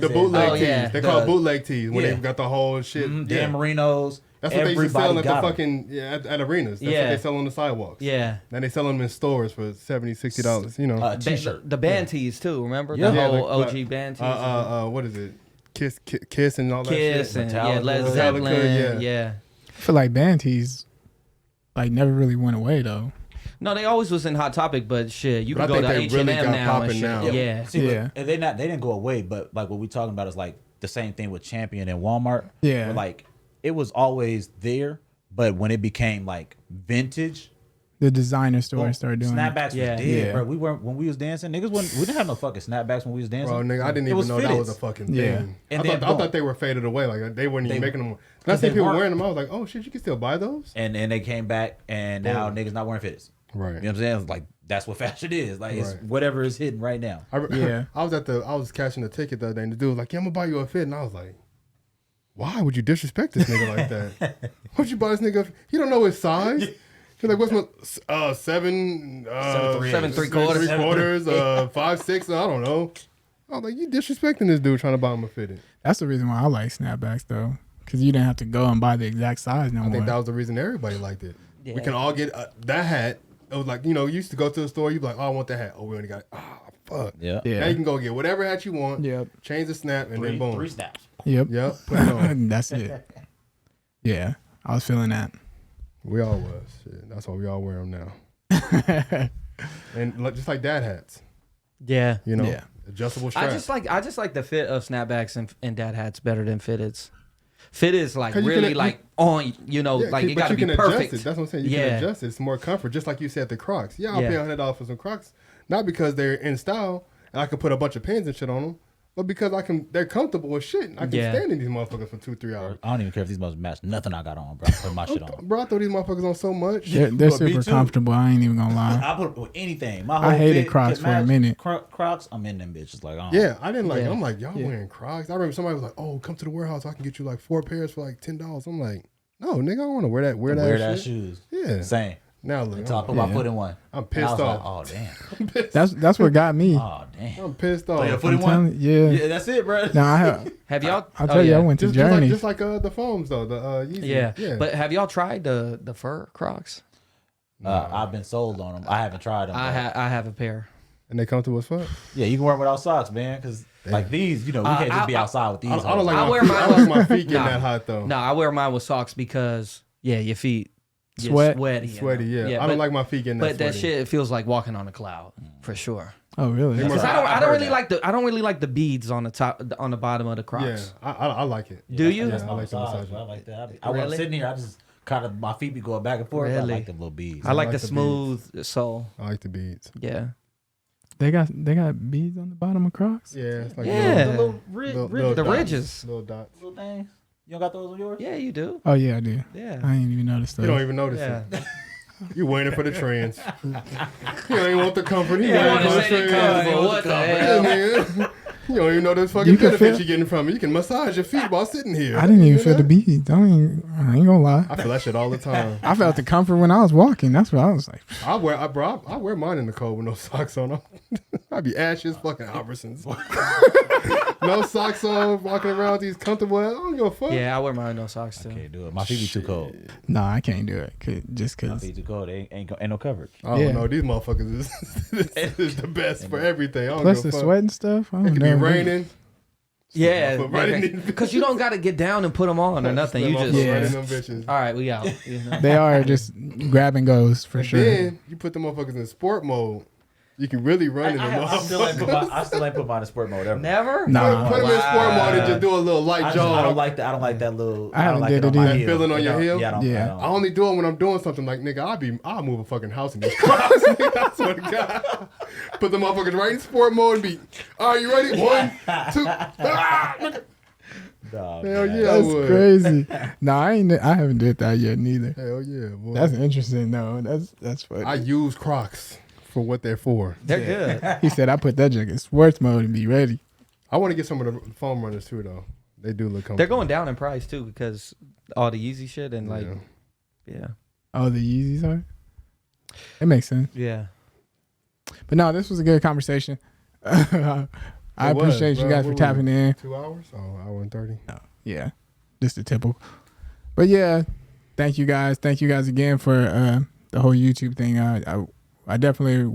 the bootleg Oh, tees. yeah. They call it The- bootleg tees when yeah. they've got the whole shit. Dan Marinos. That's what they used to sell Everybody at the got 'em. fucking at arenas. That's Yeah. what they sell on the sidewalks. yeah. Then they sell them in stores for $70, $60. You know. T-shirt. The band tees too. Remember Yeah. the Yeah, whole like- OG band tees. What is it? Kiss and all that Kiss shit. and Metallica. Led Metallica, Zeppelin. yeah. Yeah. I feel like band tees like never really went away though. No, they always was in Hot Topic, but shit, you But can I go to think they H&M really got now and popping shit. now. Yeah. See, Yeah. but they didn't go away, but like what we talking about is like the same thing with Champion and Walmart. Yeah. Where, like it was always there, but when it became like vintage, The designer stores started doing it. snapbacks Yeah. was dead, Yeah. bro. We weren't when we was dancing. Niggas we didn't have no fucking snapbacks when we was dancing. Bro, nigga, I didn't It even was know that fitteds. was a fucking Yeah. thing. And I then thought they were faded away. Like they weren't even making them. And I 'cause see they people weren't. wearing them. I was like, oh shit, you can still buy those. And they came back, and now niggas not wearing fitteds. Right. You know what I'm saying? It's like that's what fashion is. Like it's Right. whatever is hidden right now. Yeah. I was cashing the ticket the other day, and the dude was like, yeah, I'm gonna buy you a fit, and I was like, why would you disrespect this nigga like that? Why'd you buy this nigga? He don't know his size. He's like, what's my 7 7.75 5'6"? I don't know. I was like, you disrespecting this dude trying to buy him a fitted. That's the reason why I like snapbacks though, because you didn't have to go and buy the exact size no I more. think that was the reason everybody liked it. Yeah. We can all get that hat. It was like, you know, you used to go to the store, you'd be like, oh, I want that hat. Oh, we only got it. Oh, fuck. Yeah. Now you can go get whatever hat you want. Yep. Change the snap and then boom. 3 snaps. Yep. Yep. Put it on. That's it. Yeah, I was feeling that. We all was. Shit. That's why we all wear them now. And just like dad hats. Yeah. You know, Yeah. adjustable strap. I just like the fit of snapbacks and dad hats better than fitteds. Fitteds like 'Cause you really can- like on, you know, Yeah, like you but got to be can perfect. adjust it. That's what I'm saying. You can adjust it. It's more comfort. Just like you said, the Crocs. Yeah, I'll Yeah. pay $100 for some Crocs, not because they're in style and I can put a bunch of pins and shit on them, but because they're comfortable as shit. I can stand in these motherfuckers for 2-3 hours. I don't even care if these must match nothing I got on, bro. I put my shit on. Bro, I throw these motherfuckers on so much. They're But me super too. comfortable. I ain't even gonna lie. I put with anything. My whole I hated fit Crocs can for a match. minute. Crocs, I'm in them bitches. Like, Yeah, I didn't like. Yeah. I'm like, y'all wearing Crocs. I remember somebody was like, "Oh, come to the warehouse. I can get you like 4 pairs for like $10." I'm like, "No, nigga, I don't want to wear that. Wear that shit." shoes. Yeah. Same. Now look, Until I put my foot in one. I'm And I pissed was off. like, oh damn. That's what got me. Oh damn. I'm pissed off. Play a foot I'm in one. telling you, yeah. Yeah, that's it, bro. No, Have y'all? I'll tell you, I went to Journey. Just like the foams though. The Yeezy. Yeah. But have y'all tried the fur Crocs? I've been sold on them. I haven't tried them. I have a pair. And they comfortable as fuck. Yeah, you can wear them without socks, man. Because like these, you know, we can't just be outside with these. I don't like I my wear feet. mine I don't like with- my feet getting Nah. that hot though. No, I wear mine with socks because your feet get Sweat. sweaty. Sweaty, yeah. I but, don't like my feet getting that But that sweaty. shit, it feels like walking on a cloud for sure. Oh, really? They 'Cause must- I I've don't heard really that. like the beads on the top, on the bottom of the Crocs. Yeah, I like it. Do you? Yeah, I like the massage. massage. I like that. I was Really? sitting here. I just kind of my feet be going back and forth. I Really? like them little beads. I like like the the smooth sole. I like the beads. Yeah. They got beads on the bottom of Crocs. Yeah, it's like Yeah. The little ridge, little The dots. ridges. little dots. little things. You don't got those on yours? Yeah, you do. Oh yeah, I do. Yeah. I ain't even noticed You don't those. even notice Yeah. it. You waiting for the trends. You ain't want the comfort. You Yeah, waiting for the say they trends. comfort. What the Yeah, hell? nigga. You don't even know those fucking You can benefits feel- you're getting from it. You can massage your feet while sitting here. I didn't even You feel know? the beads. I ain't gonna lie. I feel that shit all the time. I felt the comfort when I was walking. That's what I was like. I wear mine in the cold with no socks on them. I be ashes, fucking Albertsons. No socks on, walking around with these comfortable. I don't give a fuck. Yeah, I wear mine with no socks too. Can't do it. My feet be too cold. No, I can't do it. Just My cause. feet too cold. They ain't no coverage. I don't Yeah. know. These motherfuckers is the best for everything. I don't Plus give the a fuck. sweat and stuff. I It don't could be know. raining. Yeah, But right in these because you don't got to get down and put them on or nothing. You just Yeah. right in them bitches. all right. We out. You know? They are just grab and goes for And sure. then you put the motherfuckers in sport mode. You can really run in them I still ain't motherfuckers. put mine in sport mode ever. Never. Nah. Put them in sport mode and just do a little light I jog. don't like that. I don't like that little. I haven't don't like did it on it my either. heel. That feeling on It your don't- heel? Yeah, I don't. Yeah. I don't. I only do it when I'm doing something like, nigga, I'll move a fucking house in these Crocs. I swear to God. Put the motherfuckers right in sport mode and be, all right, you ready? 1, 2, Dog, Hell man. yeah, I That's would. crazy. No, I haven't did that yet neither. Hell yeah, boy. That's interesting though. That's funny. I use Crocs for what they're for. They're good. He said I put that junk in sports mode and be ready. I want to get some of the foam runners too, though. They do look comfortable. They're going down in price too because all the Yeezy shit and like Yeah. yeah. Oh, the Yeezys are. It makes sense. Yeah. But no, this was a good conversation. I It was, appreciate you bro. guys for What was tapping in. 2 hours? Oh, hour and 30. Yeah, just the typical. But yeah, thank you guys. Thank you guys again for the whole YouTube thing.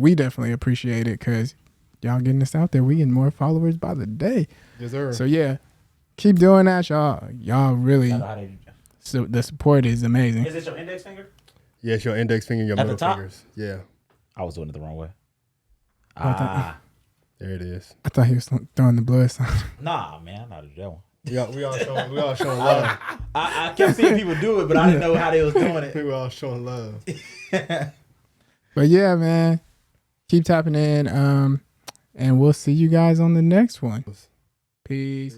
We definitely appreciate it because y'all getting this out there. We getting more followers by the day. Yes, sir. So yeah, keep doing that, y'all. Y'all really. I know how they- So the support is amazing. Is it your index finger? Yeah, it's your index finger and your At the middle top? fingers. Yeah, I was doing it the wrong way. there it is. I thought he was throwing the blood sign. Nah, man, I'm not doing that one. We all showing love. I kept seeing people do it, but I didn't know how they was doing it. We all showing love. But yeah, man, keep tapping in. And we'll see you guys on the next one. Peace. Peace.